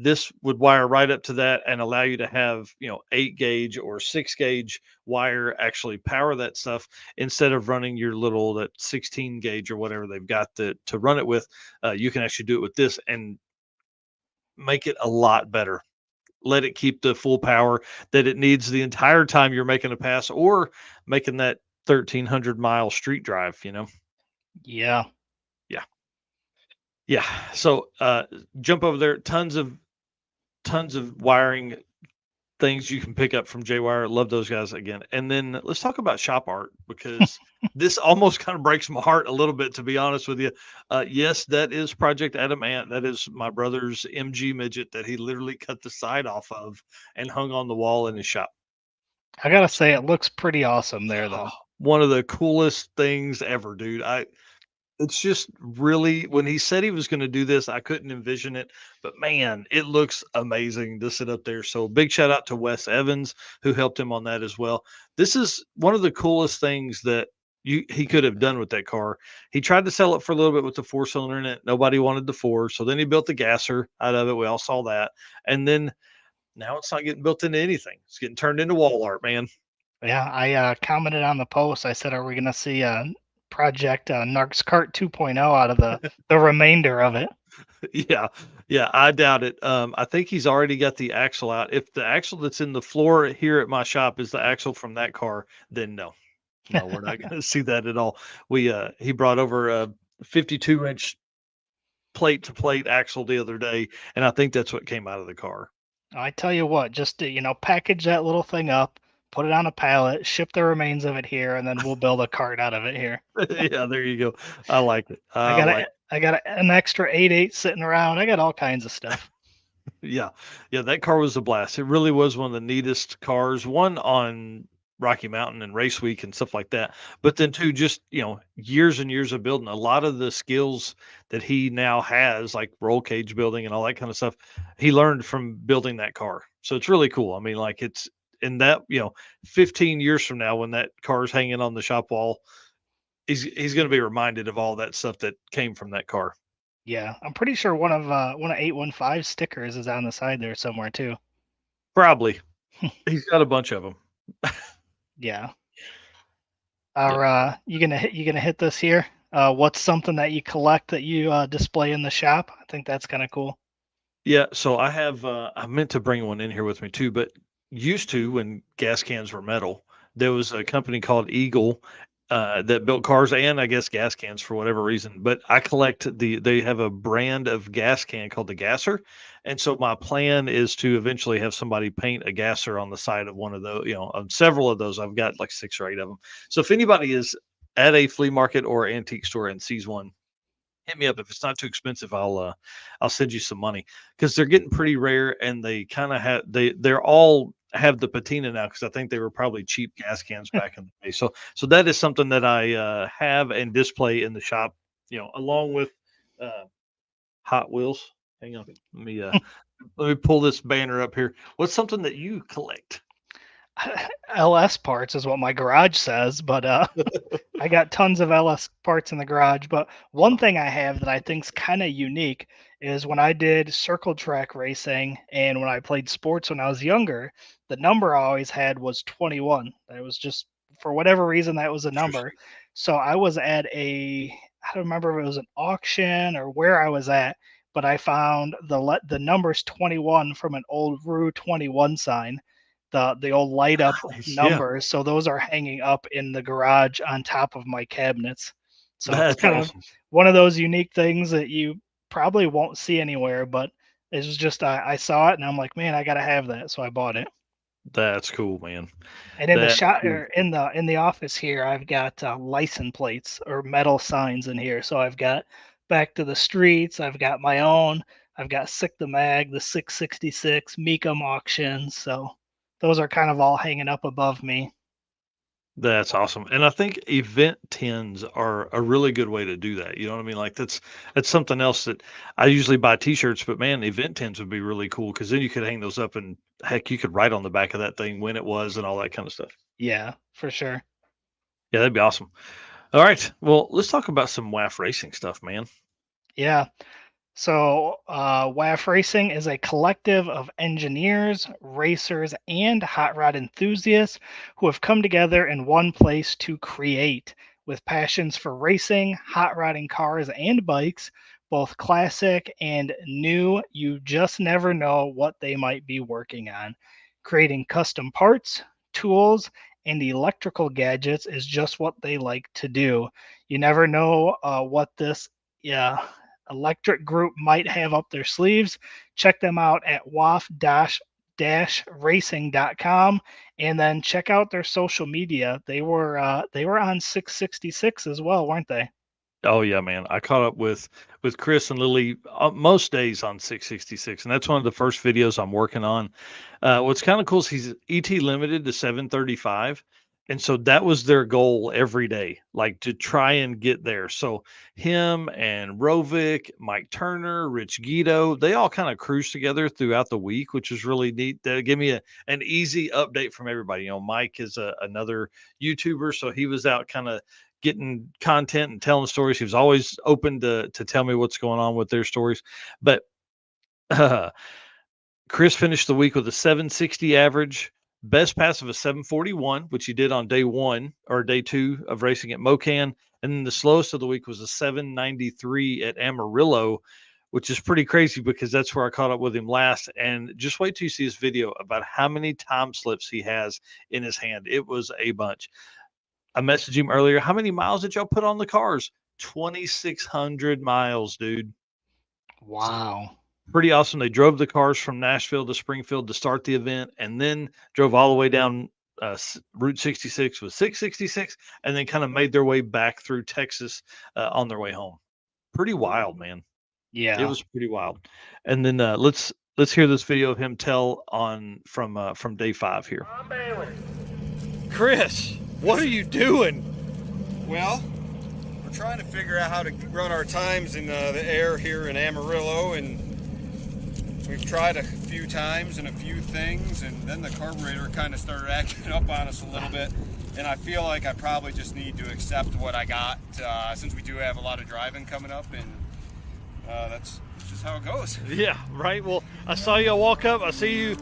this would wire right up to that and allow you to have 8 gauge or 6 gauge wire actually power that stuff instead of running your that 16 gauge or whatever they've got to run it with. You can actually do it with this and make it a lot better. Let it keep the full power that it needs the entire time you're making a pass or making that 1,300-mile street drive. Yeah. Yeah. So jump over there. Tons of wiring things you can pick up from J-Wire. Love those guys again. And then let's talk about shop art because this almost kind of breaks my heart a little bit, to be honest with you. Yes, that is Project Adam Ant. That is my brother's MG midget that he literally cut the side off of and hung on the wall in his shop. I gotta say, it looks pretty awesome there, though. One of the coolest things ever, dude. It's just really, when he said he was going to do this, I couldn't envision it, but man, it looks amazing to sit up there. So big shout out to Wes Evans who helped him on that as well. This is one of the coolest things that he could have done with that car. He tried to sell it for a little bit with the 4-cylinder in it. Nobody wanted the 4. So then he built the gasser out of it. We all saw that. And then now it's not getting built into anything. It's getting turned into wall art, man. Yeah, I commented on the post. I said, are we going to see Project Narcs Kart 2.0 out of the remainder of it? Yeah, I doubt it. I think he's already got the axle out. If the axle that's in the floor here at my shop is the axle from that car, then no, we're not going to see that at all. He brought over a 52-inch plate to plate axle the other day, and I think that's what came out of the car. I tell you what, just package that little thing up, put it on a pallet, ship the remains of it here, and then we'll build a cart out of it here. Yeah, there you go. I like it. I got an extra 8.8 sitting around. I got all kinds of stuff. Yeah, that car was a blast. It really was one of the neatest cars. One on Rocky Mountain and Race Week and stuff like that. But then too, just years and years of building, a lot of the skills that he now has, like roll cage building and all that kind of stuff, he learned from building that car. So it's really cool. I mean, like it's in that 15 years from now, when that car is hanging on the shop wall, he's going to be reminded of all that stuff that came from that car. Yeah, I'm pretty sure one of 815 stickers is on the side there somewhere too. Probably. He's got a bunch of them. Yeah. You gonna hit this here? What's something that you collect that you display in the shop? I think that's kind of cool. Yeah, so I have I meant to bring one in here with me too, but used to, when gas cans were metal, there was a company called Eagle that built cars and I guess gas cans for whatever reason. But I collect they have a brand of gas can called the Gasser. And so my plan is to eventually have somebody paint a Gasser on the side of one of those, of several of those. I've got like 6 or 8 of them. So if anybody is at a flea market or antique store and sees one, hit me up. If it's not too expensive, I'll send you some money, because they're getting pretty rare, and they kind of have they're all have the patina now, because I think they were probably cheap gas cans back in the day. So that is something that I have and display in the shop, along with Hot Wheels. Hang on, let me pull this banner up here. What's something that you collect? LS parts is what my garage says, but I got tons of LS parts in the garage. But one thing I have that I think's kind of unique is when I did circle track racing and when I played sports when I was younger, the number I always had was 21. That was just, for whatever reason, that was a number. So I was at I don't remember if it was an auction or where I was at, but I found the numbers 21 from an old Rue 21 sign, the old light up Nice, yeah. numbers. So those are hanging up in the garage on top of my cabinets. So it's That's kind awesome. of one of those unique things that you probably won't see anywhere, but it's just I saw it and I'm like, man, I gotta have that. So I bought it. That's cool, man. And in the That's shop cool. or in the office here, I've got license plates or metal signs in here. So I've got Back to the Streets. I've got my own. I've got Sick the Mag, the 666, Meekum auctions. So those are kind of all hanging up above me. That's awesome. And I think event tins are a really good way to do that. You know what I mean? Like that's something else that I usually buy t-shirts, but man, event tins would be really cool, because then you could hang those up, and heck, you could write on the back of that thing when it was and all that kind of stuff. Yeah, for sure. Yeah, that'd be awesome. All right. Well, let's talk about some WAF racing stuff, man. Yeah. So, WAF Racing is a collective of engineers, racers, and hot rod enthusiasts who have come together in one place to create, with passions for racing, hot rodding cars and bikes, both classic and new. You just never know what they might be working on. Creating custom parts, tools, and electrical gadgets is just what they like to do. You never know what this, yeah, electric group might have up their sleeves. Check them out at waf-racing.com, and then check out their social media. They were on 666 as well, weren't they? Oh yeah, man. I caught up with Chris and Lily most days on 666, and that's one of the first videos I'm working on. What's kind of cool is he's ET limited to 735, and so that was their goal every day, like to try and get there. So him and Rovic, Mike Turner, Rich Guido, they all kind of cruise together throughout the week, which is really neat. That give me an easy update from everybody. Mike is another YouTuber, so he was out kind of getting content and telling stories. He was always open to tell me what's going on with their stories. But Chris finished the week with a 760 average, best pass of a 741, which he did on day 1 or day 2 of racing at Mocan. And then the slowest of the week was a 793 at Amarillo, which is pretty crazy, because that's where I caught up with him last. And just wait till you see his video about how many time slips he has in his hand. It was a bunch. I messaged him earlier. How many miles did y'all put on the cars? 2,600 miles, dude. Wow. Pretty awesome. They drove the cars from Nashville to Springfield to start the event, and then drove all the way down Route 66 with 666, and then kind of made their way back through Texas on their way home. Pretty wild, man. It Yeah. was pretty wild. And then let's hear this video of him tell on from day 5 here. Ron Bailey, Chris, what are you doing? Well, we're trying to figure out how to run our times in the air here in Amarillo, and we've tried a few times and a few things, and then the carburetor kind of started acting up on us a little bit, and I feel like I probably just need to accept what I got since we do have a lot of driving coming up, and that's just how it goes. Yeah, right. Well, I saw you walk up. I see you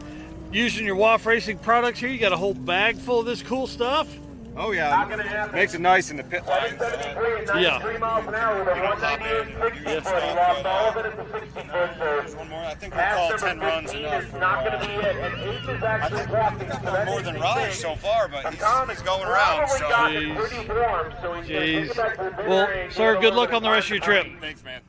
using your WAF Racing products here. You got a whole bag full of this cool stuff. Oh yeah, it makes it nice in the pit line. Yeah. You don't pop in and do some stuff, but there's one more. I think we'll call 10 runs enough. I think I've done more than Raj so far, but he's going around. So. Jeez. Well, sir, good luck on the rest of your trip. Thanks, man.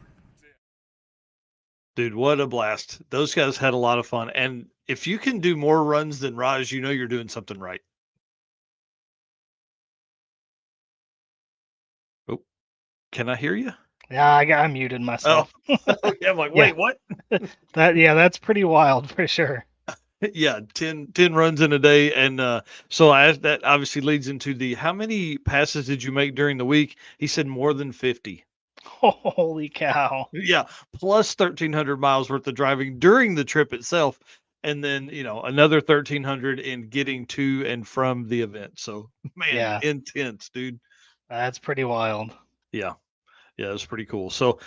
Dude, what a blast. Those guys had a lot of fun. And if you can do more runs than Raj, you know you're doing something right. Oh, can I hear you? Yeah, I muted myself. Okay, I'm like, wait, what? That's pretty wild for sure. Yeah, 10 runs in a day. And so that obviously leads into how many passes did you make during the week? He said more than 50. Holy cow. Yeah, plus 1,300 miles worth of driving during the trip itself. And then, another 1,300 in getting to and from the event. So, man, Yeah. intense, dude. That's pretty wild. Yeah. Yeah, it was pretty cool. So,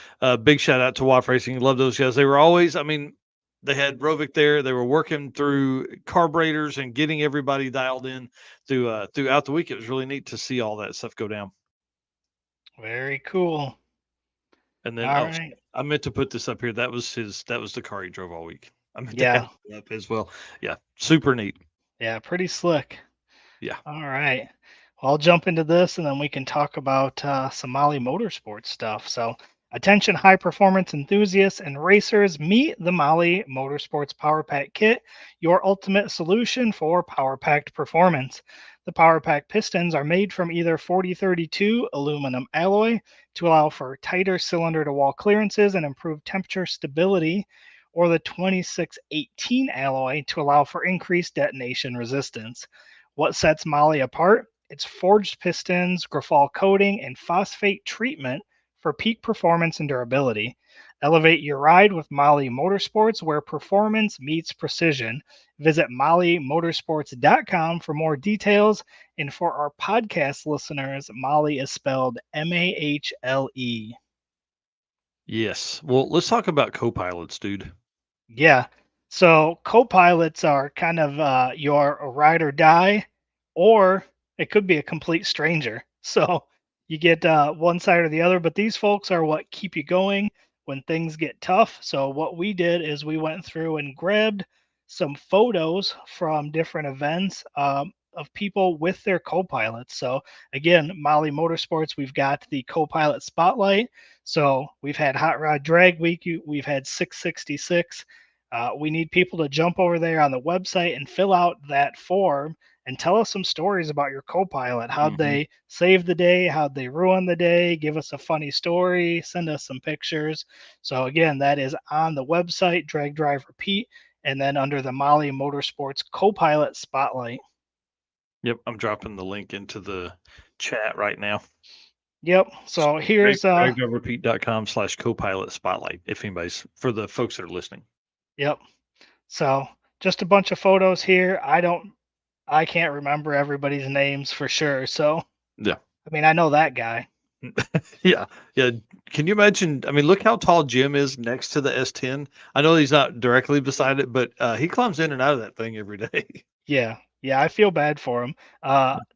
big shout out to WAF Racing. Love those guys. They were always, they had Rovic there. They were working through carburetors and getting everybody dialed in throughout the week. It was really neat to see all that stuff go down. Very cool. And then right. I meant to put this up here. That was the car he drove all week. I meant Yeah. to have it up as well. Yeah, super neat. Yeah, pretty slick. Yeah. All right. Well, I'll jump into this and then we can talk about some Mahle Motorsports stuff. So, attention high performance enthusiasts and racers, meet the Mahle Motorsports Power Pack Kit, your ultimate solution for power packed performance. The Power Pack pistons are made from either 4032 aluminum alloy to allow for tighter cylinder to wall clearances and improved temperature stability, or the 2618 alloy to allow for increased detonation resistance. What sets Mahle apart? Its forged pistons, Grafal coating, and phosphate treatment for peak performance and durability. Elevate your ride with Mahle Motorsports, where performance meets precision. Visit MahleMotorsports.com for more details. And for our podcast listeners, Mahle is spelled Mahle. Yes. Well, let's talk about copilots, dude. Yeah. So copilots are kind of your ride or die, or it could be a complete stranger. So you get one side or the other, but these folks are what keep you going when things get tough. So what we did is we went through and grabbed some photos from different events of people with their copilots. So again, Mahle Motorsports, we've got the copilot spotlight. So we've had Hot Rod Drag Week, we've had 666. We need people to jump over there on the website and fill out that form and tell us some stories about your co-pilot. How'd they save the day? How'd they ruin the day? Give us a funny story. Send us some pictures. So again, that is on the website, Drag Drive Repeat, and then under the Mahle Motorsports Co-Pilot Spotlight. Yep, I'm dropping the link into the chat right now. Yep. So here's dragrepeat.com/copilot spotlight, if anybody's, for the folks that are listening. Yep. So just a bunch of photos here. I can't remember everybody's names for sure. So yeah, I know that guy. yeah. Can you imagine? Look how tall Jim is next to the S10. I know he's not directly beside it, but he climbs in and out of that thing every day. Yeah, I feel bad for him.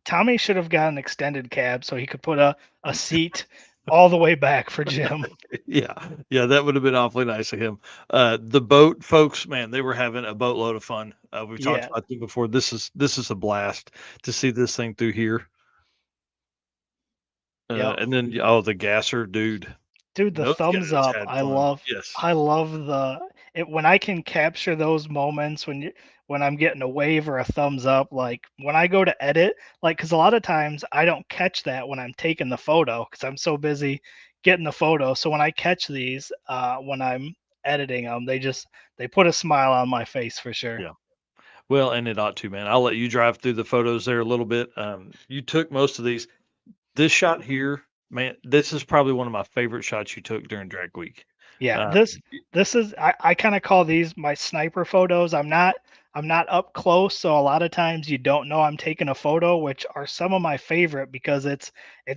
Tommy should have got an extended cab so he could put a seat all the way back for Jim. Yeah, that would have been awfully nice of him. The boat folks, man, they were having a boatload of fun. We've talked about it before. This is a blast to see this thing through here. And then the gasser, dude, the thumbs up. I love when I can capture those moments when I'm getting a wave or a thumbs up, like when I go to edit, because a lot of times I don't catch that when I'm taking the photo because I'm so busy getting the photo. So when I catch these, when I'm editing them, they put a smile on my face for sure. Yeah. Well, and it ought to, man. I'll let you drive through the photos there a little bit. You took most of these. This shot here, man, this is probably one of my favorite shots you took during drag week. Yeah, Uh, this is I kind of call these my sniper photos. I'm not up close, so a lot of times you don't know I'm taking a photo, which are some of my favorite because it's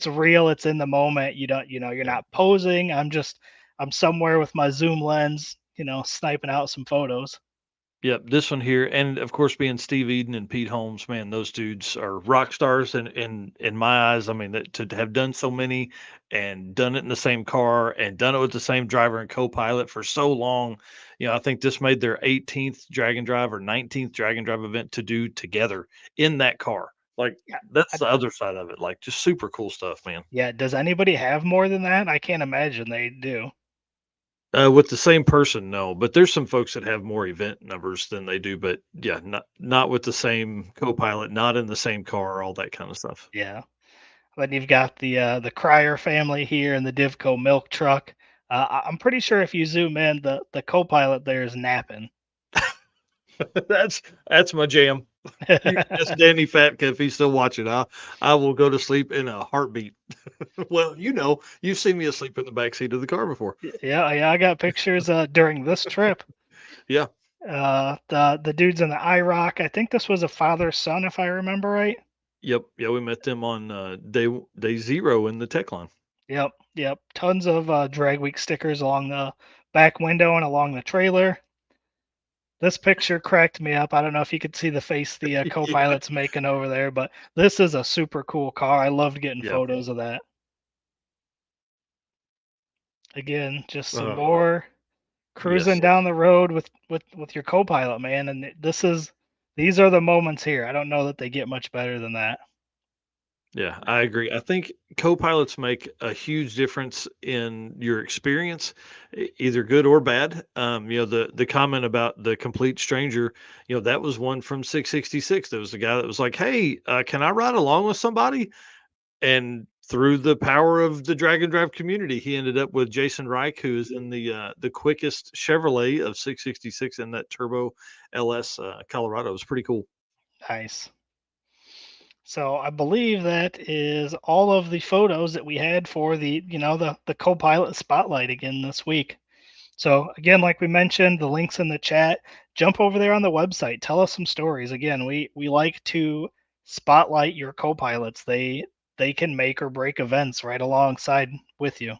real, it's in the moment. You don't, you're yeah. not posing. I'm somewhere with my zoom lens, sniping out some photos. Yep, this one here, and of course, being Steve Eden and Pete Holmes, man, those dudes are rock stars in my eyes. I mean, to have done so many and done it in the same car and done it with the same driver and co-pilot for so long, I think this made their 18th drag and drive or 19th drag and drive event to do together in that car. Like Yeah. that's I- the other side of it. Like just super cool stuff, man. yeah, does anybody have more than that? I can't imagine they do. With the same person, no, but there's some folks that have more event numbers than they do, but yeah, not with the same co-pilot, not in the same car, all that kind of stuff. Yeah. Then you've got the Cryer family here in the Divco milk truck. I'm pretty sure if you zoom in, the co-pilot there is napping. That's my jam. You can ask Danny Fatka if he's still watching. I will go to sleep in a heartbeat. Well, you've seen me asleep in the back seat of the car before. Yeah, I got pictures during this trip. Yeah. The dudes in the IROC. I think this was a father son, if I remember right. Yep. Yeah, we met them on day 0 in the tech line. Yep. Tons of drag week stickers along the back window and along the trailer. This picture cracked me up. I don't know if you could see the face the Yeah. co-pilot's making over there, but this is a super cool car. I loved getting Yeah. photos of that. Again, just some Uh, more cruising yes. down the road with your co-pilot, man. And these are the moments here. I don't know that they get much better than that. Yeah, I agree. I think co-pilots make a huge difference in your experience, either good or bad. The comment about the complete stranger, that was one from 666. There was a guy that was like, "Hey, can I ride along with somebody?" And through the power of the drag and drive community, he ended up with Jason Reich, who is in the quickest Chevrolet of 666 in that Turbo LS Colorado. It was pretty cool. Nice. So I believe that is all of the photos that we had for the co-pilot spotlight again this week. So again, like we mentioned, the links in the chat. Jump over there on the website. Tell us some stories. Again, we like to spotlight your co-pilots. They can make or break events right alongside with you.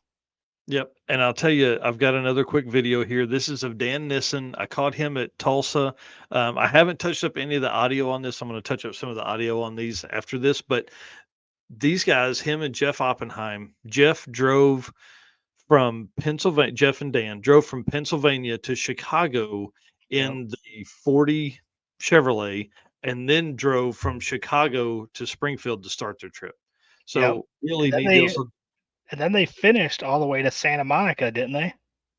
Yep. And I'll tell you, I've got another quick video here. This is of Dan Nissen. I caught him at Tulsa. I haven't touched up any of the audio on this. I'm going to touch up some of the audio on these after this. But these guys, him and Jeff Oppenheim, Jeff drove from Pennsylvania, Jeff and Dan drove from Pennsylvania to Chicago Yep. in the 40 Chevrolet, and then drove from Chicago to Springfield to start their trip. So really And then neat they deal. So and then they finished all the way to Santa Monica, didn't they?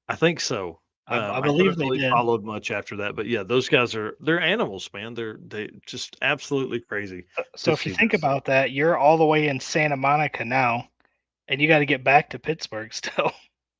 I think so. I I believe haven't they really did. followed much after that, but yeah, those guys they're animals, man. They just absolutely crazy So to if you see think this. about that, you're all the way in Santa Monica now, and you got to get back to Pittsburgh still.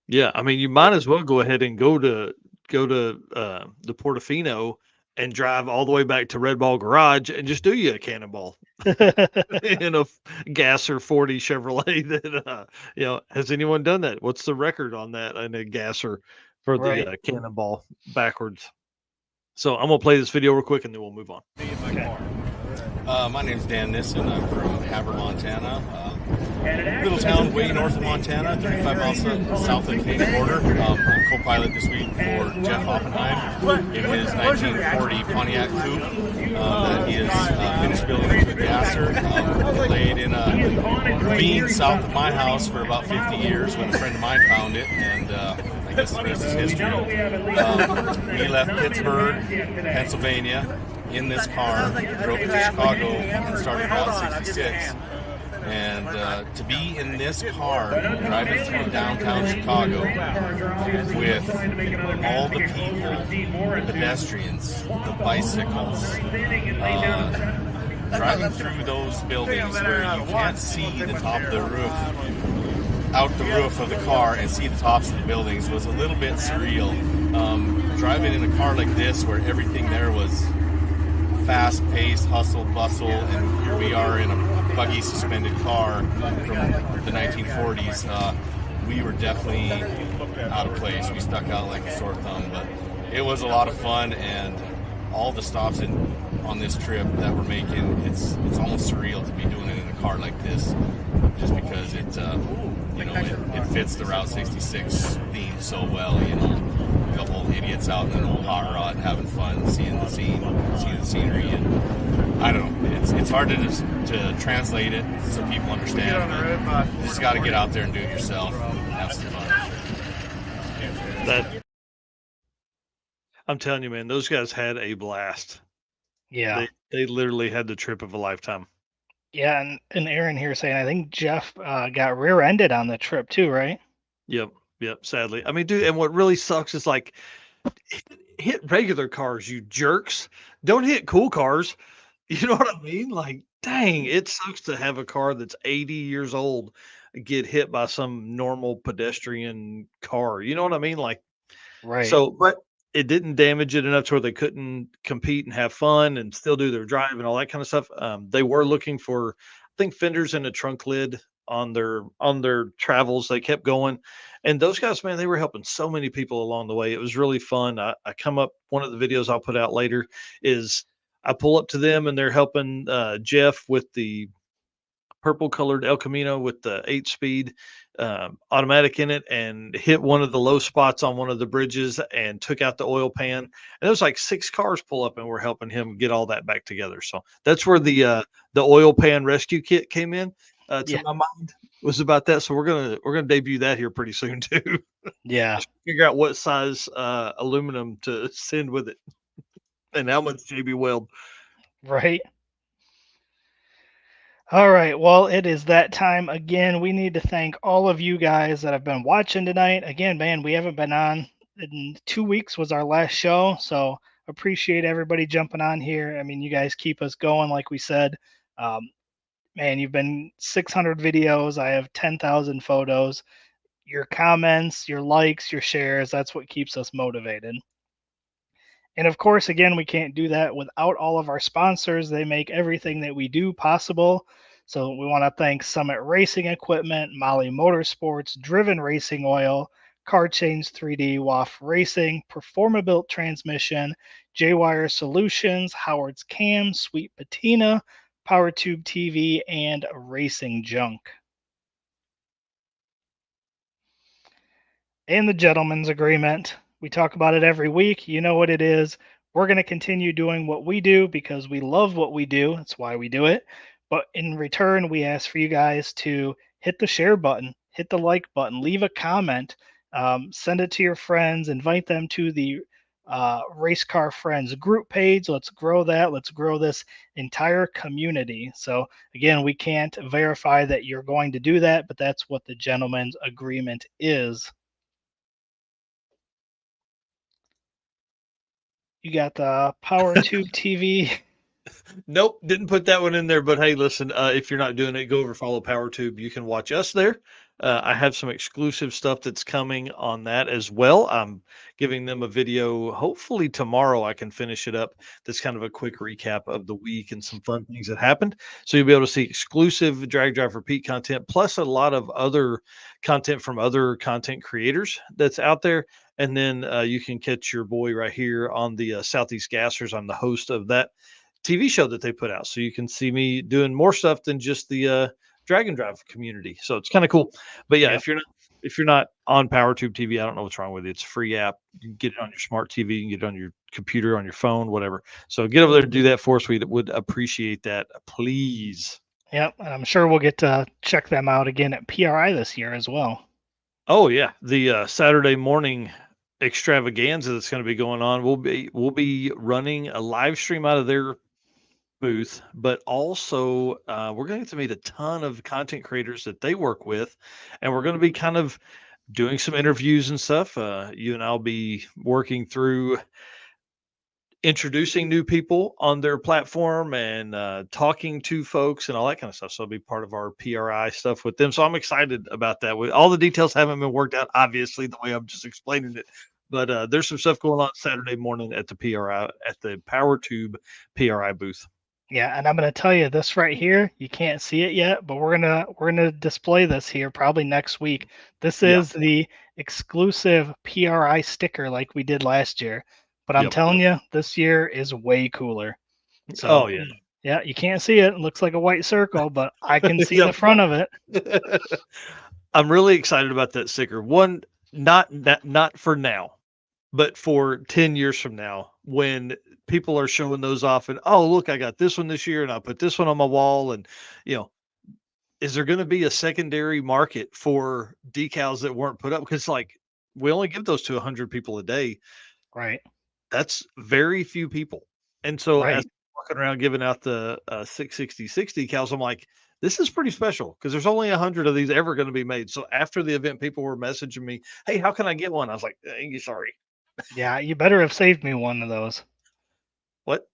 Yeah, I mean, you might as well go ahead and go to the Portofino and drive all the way back to Red Ball Garage and just do you a cannonball in a Gasser 40 Chevrolet. That has anyone done that? What's the record on that in a Gasser for Right. the cannonball backwards? So I'm gonna play this video real quick and then we'll move on. Okay. My name's Dan Nissen. I'm from Havre, Montana. Little town way north of Montana, 35 miles south of the Canadian border. I'm co-pilot this week for Jeff Oppenheim in his 1940 Pontiac Coupe that he has finished building into a gasser. Laid in a ravine south of my house for about 50 years when a friend of mine found it, and I guess the rest is history. We left Pittsburgh, Pennsylvania, in this car, drove to Chicago, and started Route 66. And to be in this car, driving through downtown Chicago with all the people, the pedestrians, the bicycles, driving through those buildings where you can't see the top of the roof, out the roof of the car and see the tops of the buildings was a little bit surreal. Driving in a car like this where everything there was fast-paced hustle bustle, and here we are in a buggy suspended car from the 1940s. We were definitely out of place. We stuck out like a sore thumb, but it was a lot of fun, and all the stops on this trip that we're making, it's almost surreal to be doing it in a car like this, just because it fits the Route 66 theme so well. A couple of idiots out in an old hot rod having fun, seeing the scenery, and I don't know, it's hard to translate it so people understand, but you just got to get out there and do it yourself, have some fun. I'm telling you, man, those guys had a blast. Yeah. They literally had the trip of a lifetime. Yeah, and Aaron here saying I think Jeff got rear-ended on the trip too, right? Yep, sadly. I mean, dude, and what really sucks is like hit regular cars, you jerks. Don't hit cool cars. You know what I mean? Like, dang, it sucks to have a car that's 80 years old get hit by some normal pedestrian car. You know what I mean? Like, Right. so, but it didn't damage it enough to where they couldn't compete and have fun and still do their drive and all that kind of stuff. They were looking for, I think, fenders and a trunk lid on their travels. They kept going, and those guys, man, they were helping so many people along the way. It was really fun. I come up, one of the videos I'll put out later is I pull up to them and they're helping Jeff with the purple colored El Camino with the 8-speed automatic in it, and hit one of the low spots on one of the bridges and took out the oil pan. And there was like 6 cars pull up and we're helping him get all that back together. So that's where the oil pan rescue kit came in. To my mind was about that. So we're gonna debut that here pretty soon too. Yeah. Figure out what size aluminum to send with it and how much JB Weld. Right. All right. Well, it is that time again. We need to thank all of you guys that have been watching tonight. Again, man, we haven't been on in 2 weeks was our last show. So appreciate everybody jumping on here. I mean, you guys keep us going, like we said. Man, you've been 600 videos. I have 10,000 photos. Your comments, your likes, your shares, that's what keeps us motivated. And of course, again, we can't do that without all of our sponsors. They make everything that we do possible. So we want to thank Summit Racing Equipment, Mahle Motorsports, Driven Racing Oil, Car Change 3D, WAF Racing, Performabuilt Transmission, J-Wire Solutions, Howard's Cam, Sweet Patina, PowerTube TV, and Racing Junk. And the gentleman's agreement. We talk about it every week. You know what it is. We're going to continue doing what we do because we love what we do. That's why we do it. But in return, we ask for you guys to hit the share button, hit the like button, leave a comment, send it to your friends, invite them to the Race Car Friends group page. Let's grow that. Let's grow this entire community. So again, we can't verify that you're going to do that, but that's what the gentleman's agreement is. You got the PowerTube TV. Nope, didn't put that one in there. But hey, listen, if you're not doing it, go over follow PowerTube. You can watch us there. I have some exclusive stuff that's coming on that as well. I'm giving them a video. Hopefully tomorrow I can finish it up. That's kind of a quick recap of the week and some fun things that happened. So you'll be able to see exclusive Drag Drive Repeat content, plus a lot of other content from other content creators that's out there. And then you can catch your boy right here on the Southeast Gassers. I'm the host of that TV show that they put out. So you can see me doing more stuff than just the Drag and Drive community. So it's kind of cool. But yeah, if you're not on PowerTube TV, I don't know what's wrong with it. It's a free app. You can get it on your smart TV, you can get it on your computer, on your phone, whatever. So get over there and do that for us. We would appreciate that, please. Yep, and I'm sure we'll get to check them out again at PRI this year as well. Oh yeah, the Saturday morning extravaganza that's going to be going on. We'll be running a live stream out of their booth, but also we're going to get to meet a ton of content creators that they work with, and we're going to be kind of doing some interviews and stuff. You and I'll be working through introducing new people on their platform and talking to folks and all that kind of stuff. So it'll be part of our PRI stuff with them. So I'm excited about that. All the details haven't been worked out, obviously, the way I'm just explaining it. But there's some stuff going on Saturday morning at the PRI at the Power Tube PRI booth. Yeah, and I'm gonna tell you this right here. You can't see it yet, but we're gonna display this here probably next week. This Yeah. is the exclusive PRI sticker like we did last year. But I'm Yep. telling you, this year is way cooler. So Oh yeah. yeah, you can't see it. It looks like a white circle, but I can see Yep. the front of it. I'm really excited about that sticker. One, not for now, but for 10 years from now, when people are showing those off and, oh, look, I got this one this year and I put this one on my wall. And, you know, is there going to be a secondary market for decals that weren't put up? Because, like, we only give those to 100 people a day. Right. That's very few people. And so, as Right. I'm walking around giving out the 666 decals, I'm like, this is pretty special because there's only 100 of these ever going to be made. So, after the event, people were messaging me, hey, how can I get one? I was like, sorry. Yeah, you better have saved me one of those. What?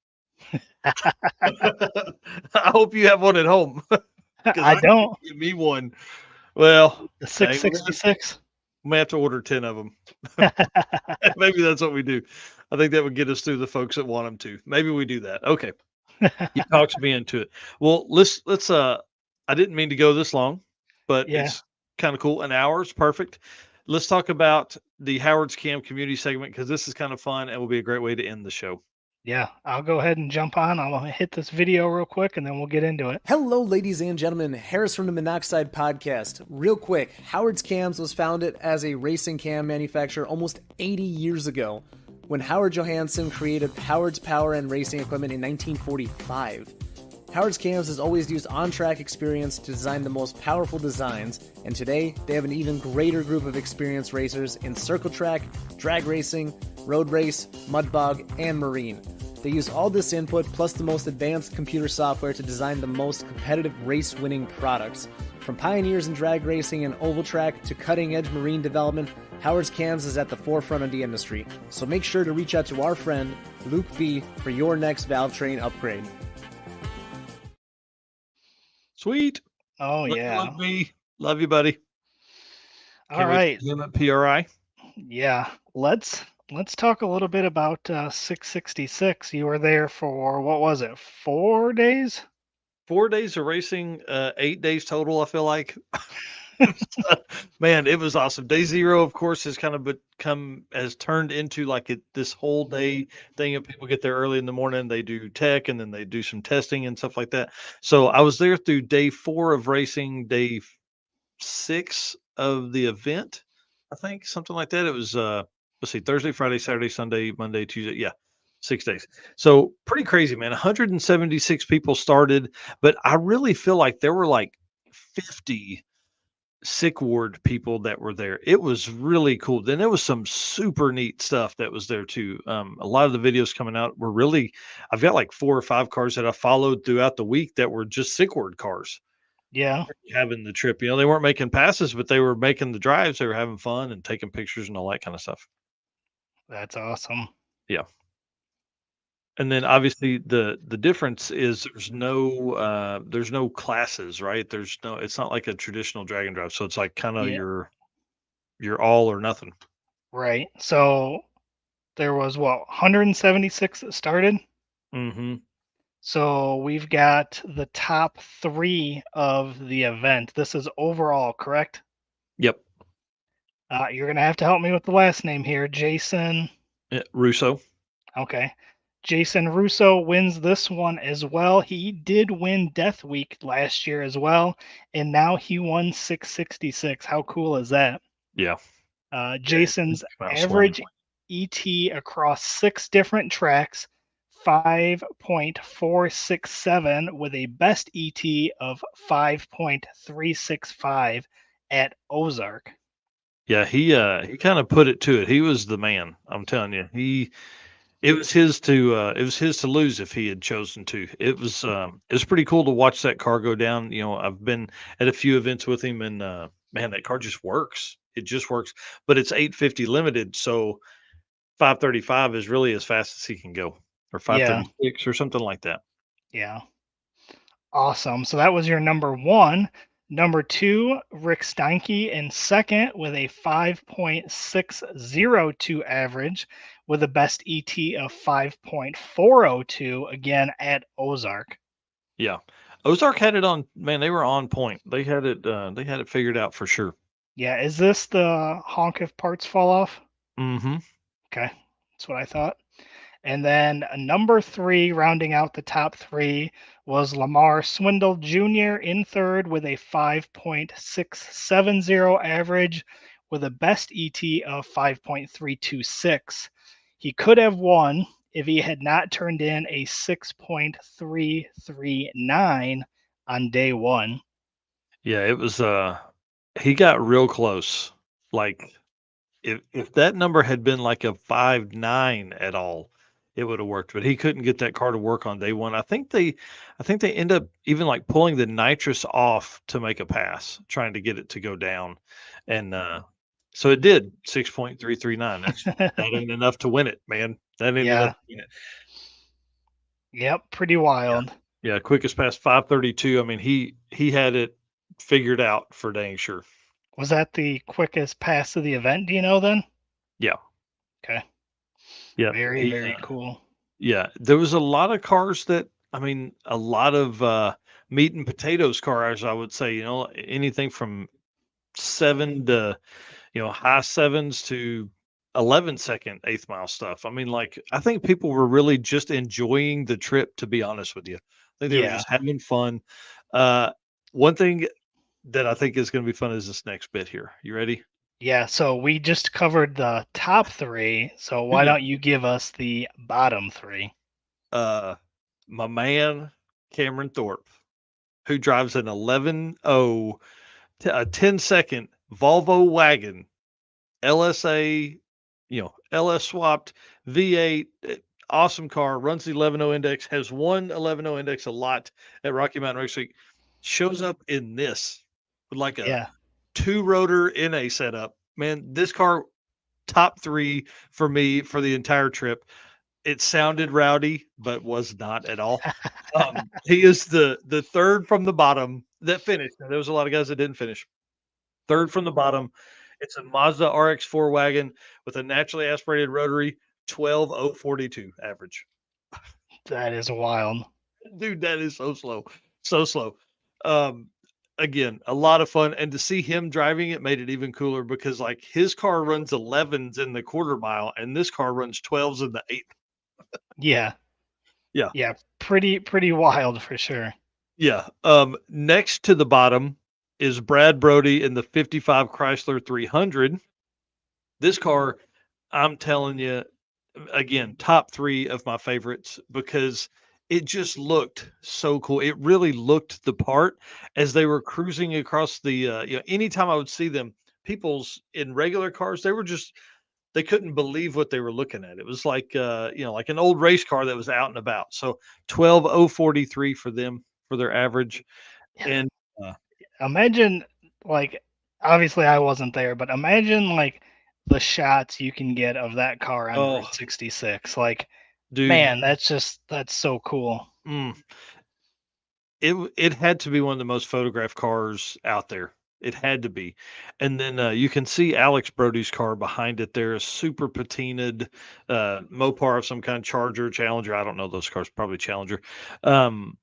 I hope you have one at home. I don't. Give me one. Well, The dang, we're gonna 666. have to order 10 of them. Maybe that's what we do. I think that would get us through the folks that want them to. Maybe we do that. Okay. You talked me into it. Well, let's I didn't mean to go this long, but Yeah. it's kind of cool. An hour is perfect. Let's talk about the Howard's Cam community segment because this is kind of fun and will be a great way to end the show. Yeah, I'll go ahead and jump on. I'll hit this video real quick and then we'll get into it. Hello, ladies and gentlemen. Harris from the Monoxide Podcast. Real quick, Howard's Cams was founded as a racing cam manufacturer almost 80 years ago when Howard Johansson created Howard's Power and Racing Equipment in 1945. Howard's Cams has always used on-track experience to design the most powerful designs, and today they have an even greater group of experienced racers in circle track, drag racing, road race, mud bog, and marine. They use all this input plus the most advanced computer software to design the most competitive race-winning products. From pioneers in drag racing and oval track to cutting-edge marine development, Howard's Cams is at the forefront of the industry. So make sure to reach out to our friend, Luke B, for your next valve train upgrade. Sweet. Oh, yeah. Love me. Love you, buddy. All right. Him at PRI. Yeah. Let's talk a little bit about 666. You were there for, what was it, 4 days? 4 days of racing, 8 days total, I feel like. Man, it was awesome. Day 0, of course, has kind of has turned into like this whole day thing. If people get there early in the morning, they do tech and then they do some testing and stuff like that. So I was there through day 4 of racing, day 6 of the event, I think, something like that. It was let's see, Thursday, Friday, Saturday, Sunday, Monday, Tuesday. Yeah, 6 days. So pretty crazy, man. 176 people started, but I really feel like there were like 50 sick ward people that were there. It was really cool. Then there was some super neat stuff that was there too. A lot of the videos coming out were really, I've got like 4 or 5 cars that I followed throughout the week that were just sick ward cars. Yeah. Having the trip, they weren't making passes, but they were making the drives. They were having fun and taking pictures and all that kind of stuff. That's awesome. Yeah. And then obviously the difference is there's no classes, right? It's not like a traditional drag and drive. So it's like kind of Yeah. your all or nothing. Right. So there was 176 that started. Mm-hmm. So we've got the top 3 of the event. This is overall, correct? Yep. You're going to have to help me with the last name here. Jason. Russo. Okay. Jason Russo wins this one as well. He did win Death Week last year as well, and now he won 666. How cool is that? Yeah. Jason's average ET across 6 different tracks, 5.467 with a best ET of 5.365 at Ozark. Yeah, he kind of put it to it. He was the man. I'm telling you. It was his to lose if he had chosen to. It was pretty cool to watch that car go down. I've been at a few events with him, and man, that car just works. It just works. But it's 850 limited, so 535 is really as fast as he can go, or 536 or something like that. Yeah. Awesome. So that was your number 1. Number 2, Rick Steinke in second with a 5.602 average with a best ET of 5.402 again at Ozark. Yeah. Ozark had it on, man, they were on point. They had it figured out for sure. Yeah, is this the honk if parts fall off? Mm-hmm. Okay, that's what I thought. And then number 3, rounding out the top 3, was Lamar Swindle Jr. in third with a 5.670 average with a best ET of 5.326. He could have won if he had not turned in a 6.339 on day 1. Yeah, it was he got real close. Like if that number had been like a 5.9 at all, it would have worked. But he couldn't get that car to work on day 1. I think they end up even like pulling the nitrous off to make a pass, trying to get it to go down. And so it did 6.339. That ain't enough to win it, man. That ain't enough Yeah, to win it. yep, pretty wild. Yeah, quickest pass 5:32. I mean, he had it figured out for dang sure. Was that the quickest pass of the event, do you know then? Yeah, Okay, yeah, very, very cool. yeah. There was a lot of cars that, I mean, a lot of meat and potatoes cars, I would say. Anything from 7 to high 7s to 11-second eighth mile stuff. I mean, like I think people were really just enjoying the trip. To be honest with you, I think they were Yeah. just having fun. One thing that I think is going to be fun is this next bit here. You ready? Yeah, so we just covered the top 3, so why Yeah. don't you give us the bottom 3? My man Cameron Thorpe, who drives an 11.0, a 10-second Volvo wagon, LSA, LS swapped V8, awesome car, runs the 11.0 index, has won 11.0 index a lot at Rocky Mountain Race Week, shows up in this with like a Yeah. 2-rotor NA setup. Man, this car top 3 for me for the entire trip. It sounded rowdy, but was not at all. He is the third from the bottom that finished. Now, there was a lot of guys that didn't finish. Third from the bottom. It's a Mazda RX-4 wagon with a naturally aspirated rotary, 12.042 average. That is wild. Dude, that is so slow. So slow. Um, Again, a lot of fun. And to see him driving it made it even cooler because like his car runs 11s in the quarter mile and this car runs 12s in the eighth. Yeah. Yeah. Yeah, pretty wild for sure. Yeah. Next to the bottom is Brad Brody in the 55 Chrysler 300. This car, I'm telling you, again, top 3 of my favorites because it just looked so cool. It really looked the part as they were cruising across the, anytime I would see them, people's in regular cars, they couldn't believe what they were looking at. It was like, like an old race car that was out and about. So 12.043 for them for their average. And uh, Imagine, like, obviously I wasn't there, but imagine like the shots you can get of that car on oh, Route 66. Like, dude, man, that's so cool. mm, it had to be one of the most photographed cars out there. It had to be. And then you can see Alex Brody's car behind it there, a super patinaed Mopar of some kind, Charger, Challenger. I don't know those cars, probably Challenger. Um,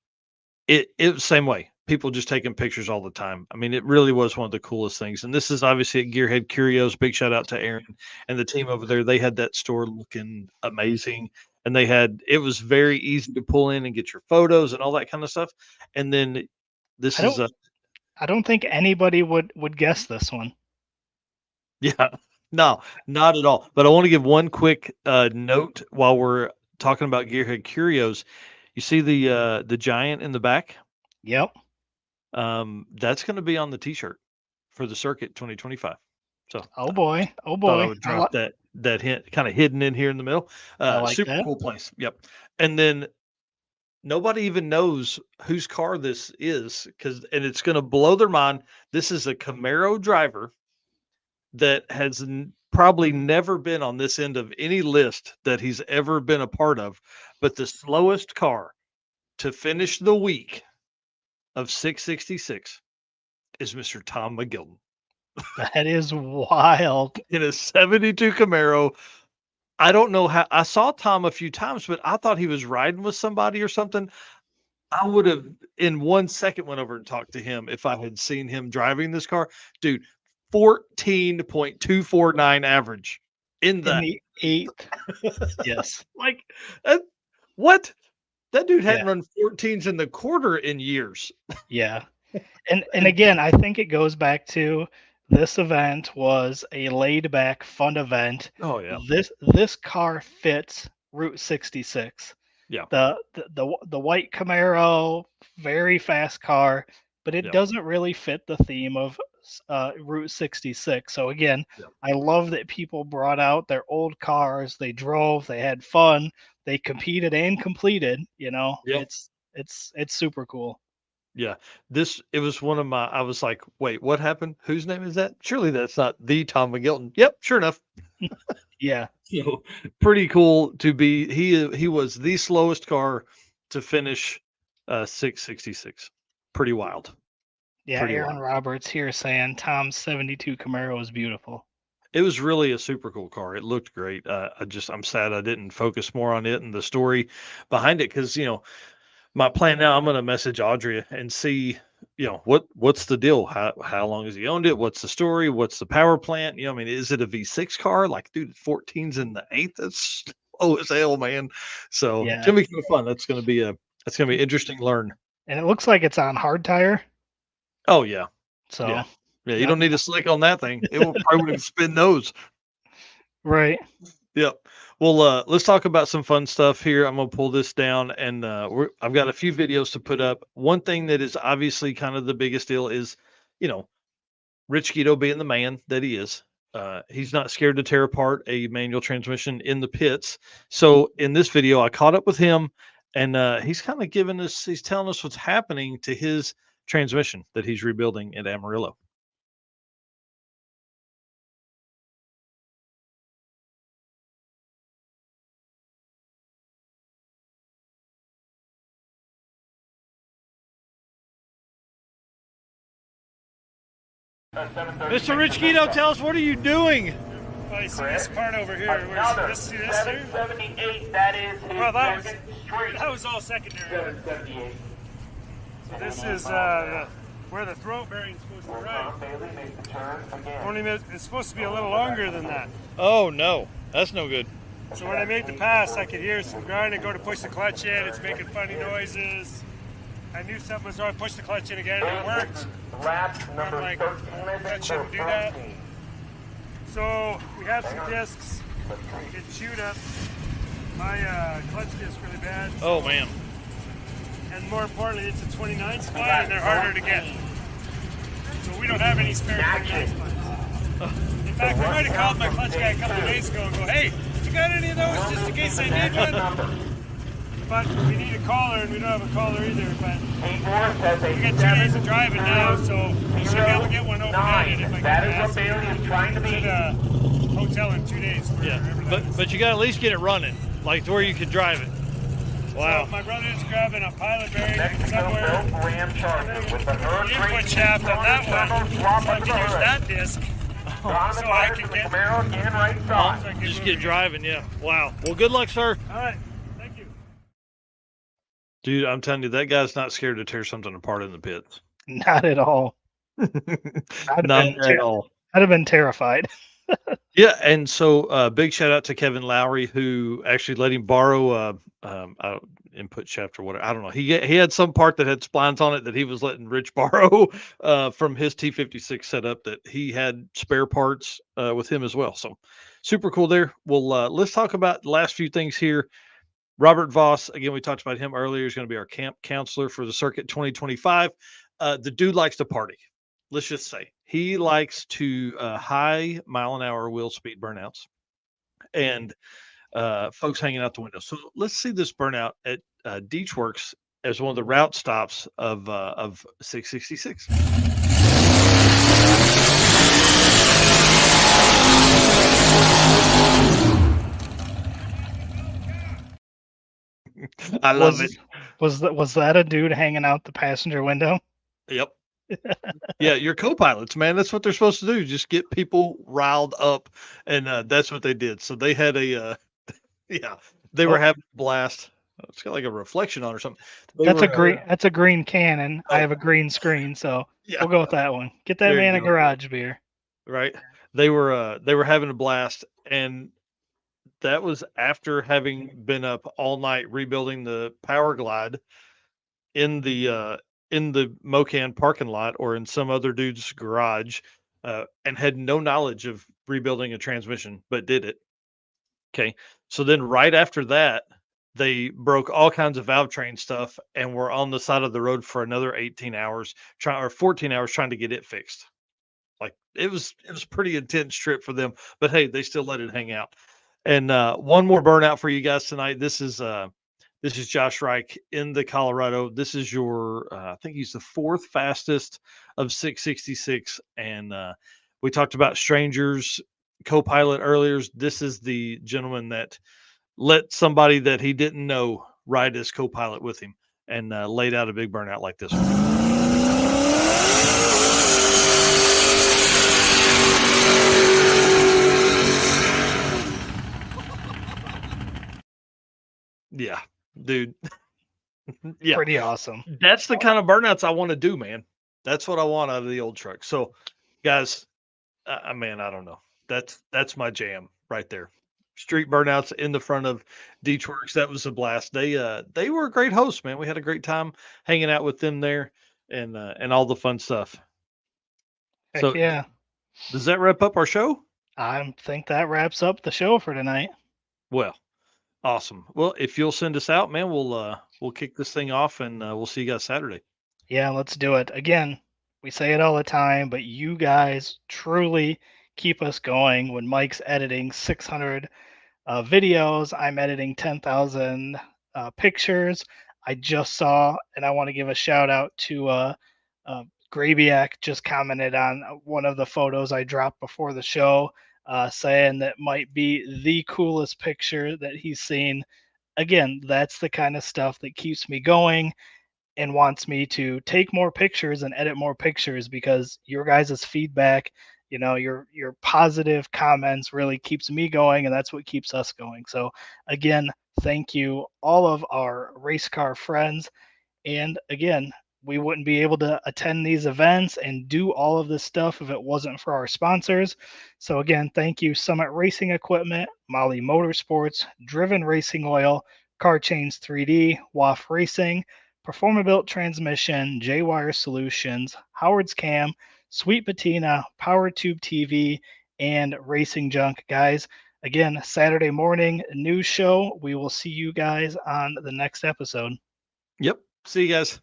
it was same way. People just taking pictures all the time. I mean, it really was one of the coolest things. And this is obviously at Gearhead Curios. Big shout out to Aaron and the team over there. They had that store looking amazing. And it was very easy to pull in and get your photos and all that kind of stuff. And then this I is don't I don't think anybody would guess this one. yeah, no, not at all. But I want to give one quick note while we're talking about Gearhead Curios. You see the giant in the back? Yep. That's going to be on the T-shirt for the circuit 2025. So Oh boy. Oh thought I boy. would drop that hint, kind of hidden in here in the middle. I like Super that. cool place. Yep. And then nobody even knows whose car this is and it's going to blow their mind. This is a Camaro driver that has probably never been on this end of any list that he's ever been a part of, but the slowest car to finish the week of 666 is Mr. Tom McGilton That is wild. in a 72 Camaro. I don't know how. I saw Tom a few times, but I thought he was riding with somebody or something. I would have in 1 second went over and talked to him if I had seen him driving this car. Dude, 14.249 average in In the the 8th. Yes. like what? That dude hadn't Yeah. run 14s in the quarter in years. Yeah. And again, I think it goes back to this event was a laid back fun event. Oh yeah. This car fits Route 66. Yeah. The white Camaro, very fast car, but it Yeah. doesn't really fit the theme of Route 66. So again, Yeah. I love that people brought out their old cars, they drove, they had fun, they competed and completed, you know. Yep. It's super cool. Yeah. It was one of my I was like, wait, what happened? Whose name is that? Surely that's not the Tom McGilton. Yep, sure enough. Yeah. So pretty cool to be he was the slowest car to finish 666. Pretty wild. Yeah, Pretty Aaron wild. Roberts here saying Tom's 72 Camaro is beautiful. It was really a super cool car. It looked great. I'm sad I didn't focus more on it and the story behind it because my plan now, I'm going to message Audrey and see, what's the deal? How long has he owned it? What's the story? What's the power plant? I mean, is it a V6 car? Like, dude, 14's in the 8th. That's slow as hell, man. So Yeah. it's gonna be kind of fun. That's gonna be interesting to learn. And it looks like it's on hard tire. Oh yeah, So yeah. You don't need a slick on that thing. It will probably wouldn't spin those. right. Yep. Well, let's talk about some fun stuff here. I'm gonna pull this down, and I've got a few videos to put up. One thing that is obviously kind of the biggest deal is, Rich Guido being the man that he is. He's not scared to tear apart a manual transmission in the pits. So in this video, I caught up with him, and he's kind of he's telling us what's happening to his transmission that he's rebuilding at Amarillo. Mr. Rich Guido, tell us, what are you doing? Well, you see this part over here. See this here? 778, that is his Well, that straight. was all secondary. 778. So this is where the throat bearing is supposed to ride. Bailey makes the turn again. Only it's supposed to be a little longer than that. Oh no, that's no good. So when I made the pass, I could hear some grinding, go to push the clutch in. It's making funny noises. I knew something was wrong. I pushed the clutch in again, and it worked. Lap number I'm like, 13. that shouldn't do that. So we have some discs. It chewed up my clutch disc really bad. Oh man. And more importantly, it's a 29 spline, and they're harder to get. So we don't have any spare 29 splines. In fact, I might have called my clutch guy a couple of days ago and go, hey, you got any of those just in case I need one? But we need a collar, and we don't have a collar either. But we got 2 days of driving now, so we should be able to get one overnighted if I That can is what pass Bailey is trying to to be. the hotel in 2 days. But you got to at least get it running, like to where you can drive it. Wow. So my brother's grabbing a pilot bearing Mexico somewhere. built Ram Charger with the Earth Input Racing shaft on that one, so I can use that disc. So I can get. Camaro again right So I side. can Just move get again. driving, yeah. Wow. Well, good luck, sir. All right, thank you. Dude, I'm telling you, that guy's not scared to tear something apart in the pits. Not at all. Not at all. I'd have been terrified. Yeah, and so big shout out to Kevin Lowry, who actually let him borrow input shaft or whatever. I don't know. He had some part that had splines on it that he was letting Rich borrow from his T56 setup that he had spare parts with him as well. So super cool there. Well, let's talk about the last few things here. Robert Voss, again, we talked about him earlier. He's going to be our camp counselor for the circuit 2025. The dude likes to party. Let's just say he likes to high mile-an-hour wheel speed burnouts and folks hanging out the window. So let's see this burnout at Deechworks as one of the route stops of 666. I love it. Was that a dude hanging out the passenger window? Yep. Yeah, your co-pilots, man. That's what they're supposed to do. Just get people riled up, and that's what they did. So they had a yeah, they were Oh, having a blast. It's got like a reflection on or something. They that's were a green. That's a green cannon. I oh have a green screen, so yeah, we'll go with that one. Get that there man you a go. garage beer. Right. They were having a blast, and that was after having been up all night rebuilding the power glide in the Mocan parking lot or in some other dude's garage, and had no knowledge of rebuilding a transmission, but did it. Okay. So then right after that, they broke all kinds of valve train stuff and were on the side of the road for another 18 hours, trying or 14 hours trying to get it fixed. Like it was a pretty intense trip for them, but hey, they still let it hang out. And one more burnout for you guys tonight. This is Josh Reich in the Colorado. This is your I think he's the fourth fastest of 666, and we talked about strangers co-pilot earlier. This is the gentleman that let somebody that he didn't know ride as co-pilot with him and laid out a big burnout like this one. Yeah, dude. Yeah, Pretty awesome. that's the kind of burnouts I want to do, man. That's what I want out of the old truck. So, guys, man, I don't know. That's my jam right there. Street burnouts in the front of Detroit. That was a blast. They were a great host, man. We had a great time hanging out with them there and all the fun stuff. Heck So, yeah. does that wrap up our show? I think that wraps up the show for tonight. Well, awesome. Well, if you'll send us out, man, we'll kick this thing off and we'll see you guys Saturday. Yeah, let's do it. Again, we say it all the time, but you guys truly keep us going. When Mike's editing 600 videos, I'm editing 10,000 pictures. I just saw, and I want to give a shout out to Grabiak, just commented on one of the photos I dropped before the show, saying that might be the coolest picture that he's seen. Again, that's the kind of stuff that keeps me going and wants me to take more pictures and edit more pictures because your guys' feedback, your positive comments really keeps me going, and that's what keeps us going. So again, thank you all of our race car friends. And again, we wouldn't be able to attend these events and do all of this stuff if it wasn't for our sponsors. So again, thank you Summit Racing Equipment, Mahle Motorsports, Driven Racing Oil, Car Chains 3D, WAF Racing, Performabuilt Transmission, J-Wire Solutions, Howard's Cam, Sweet Patina, Power Tube TV, and Racing Junk. Guys, again, Saturday morning news show. We will see you guys on the next episode. Yep. See you guys.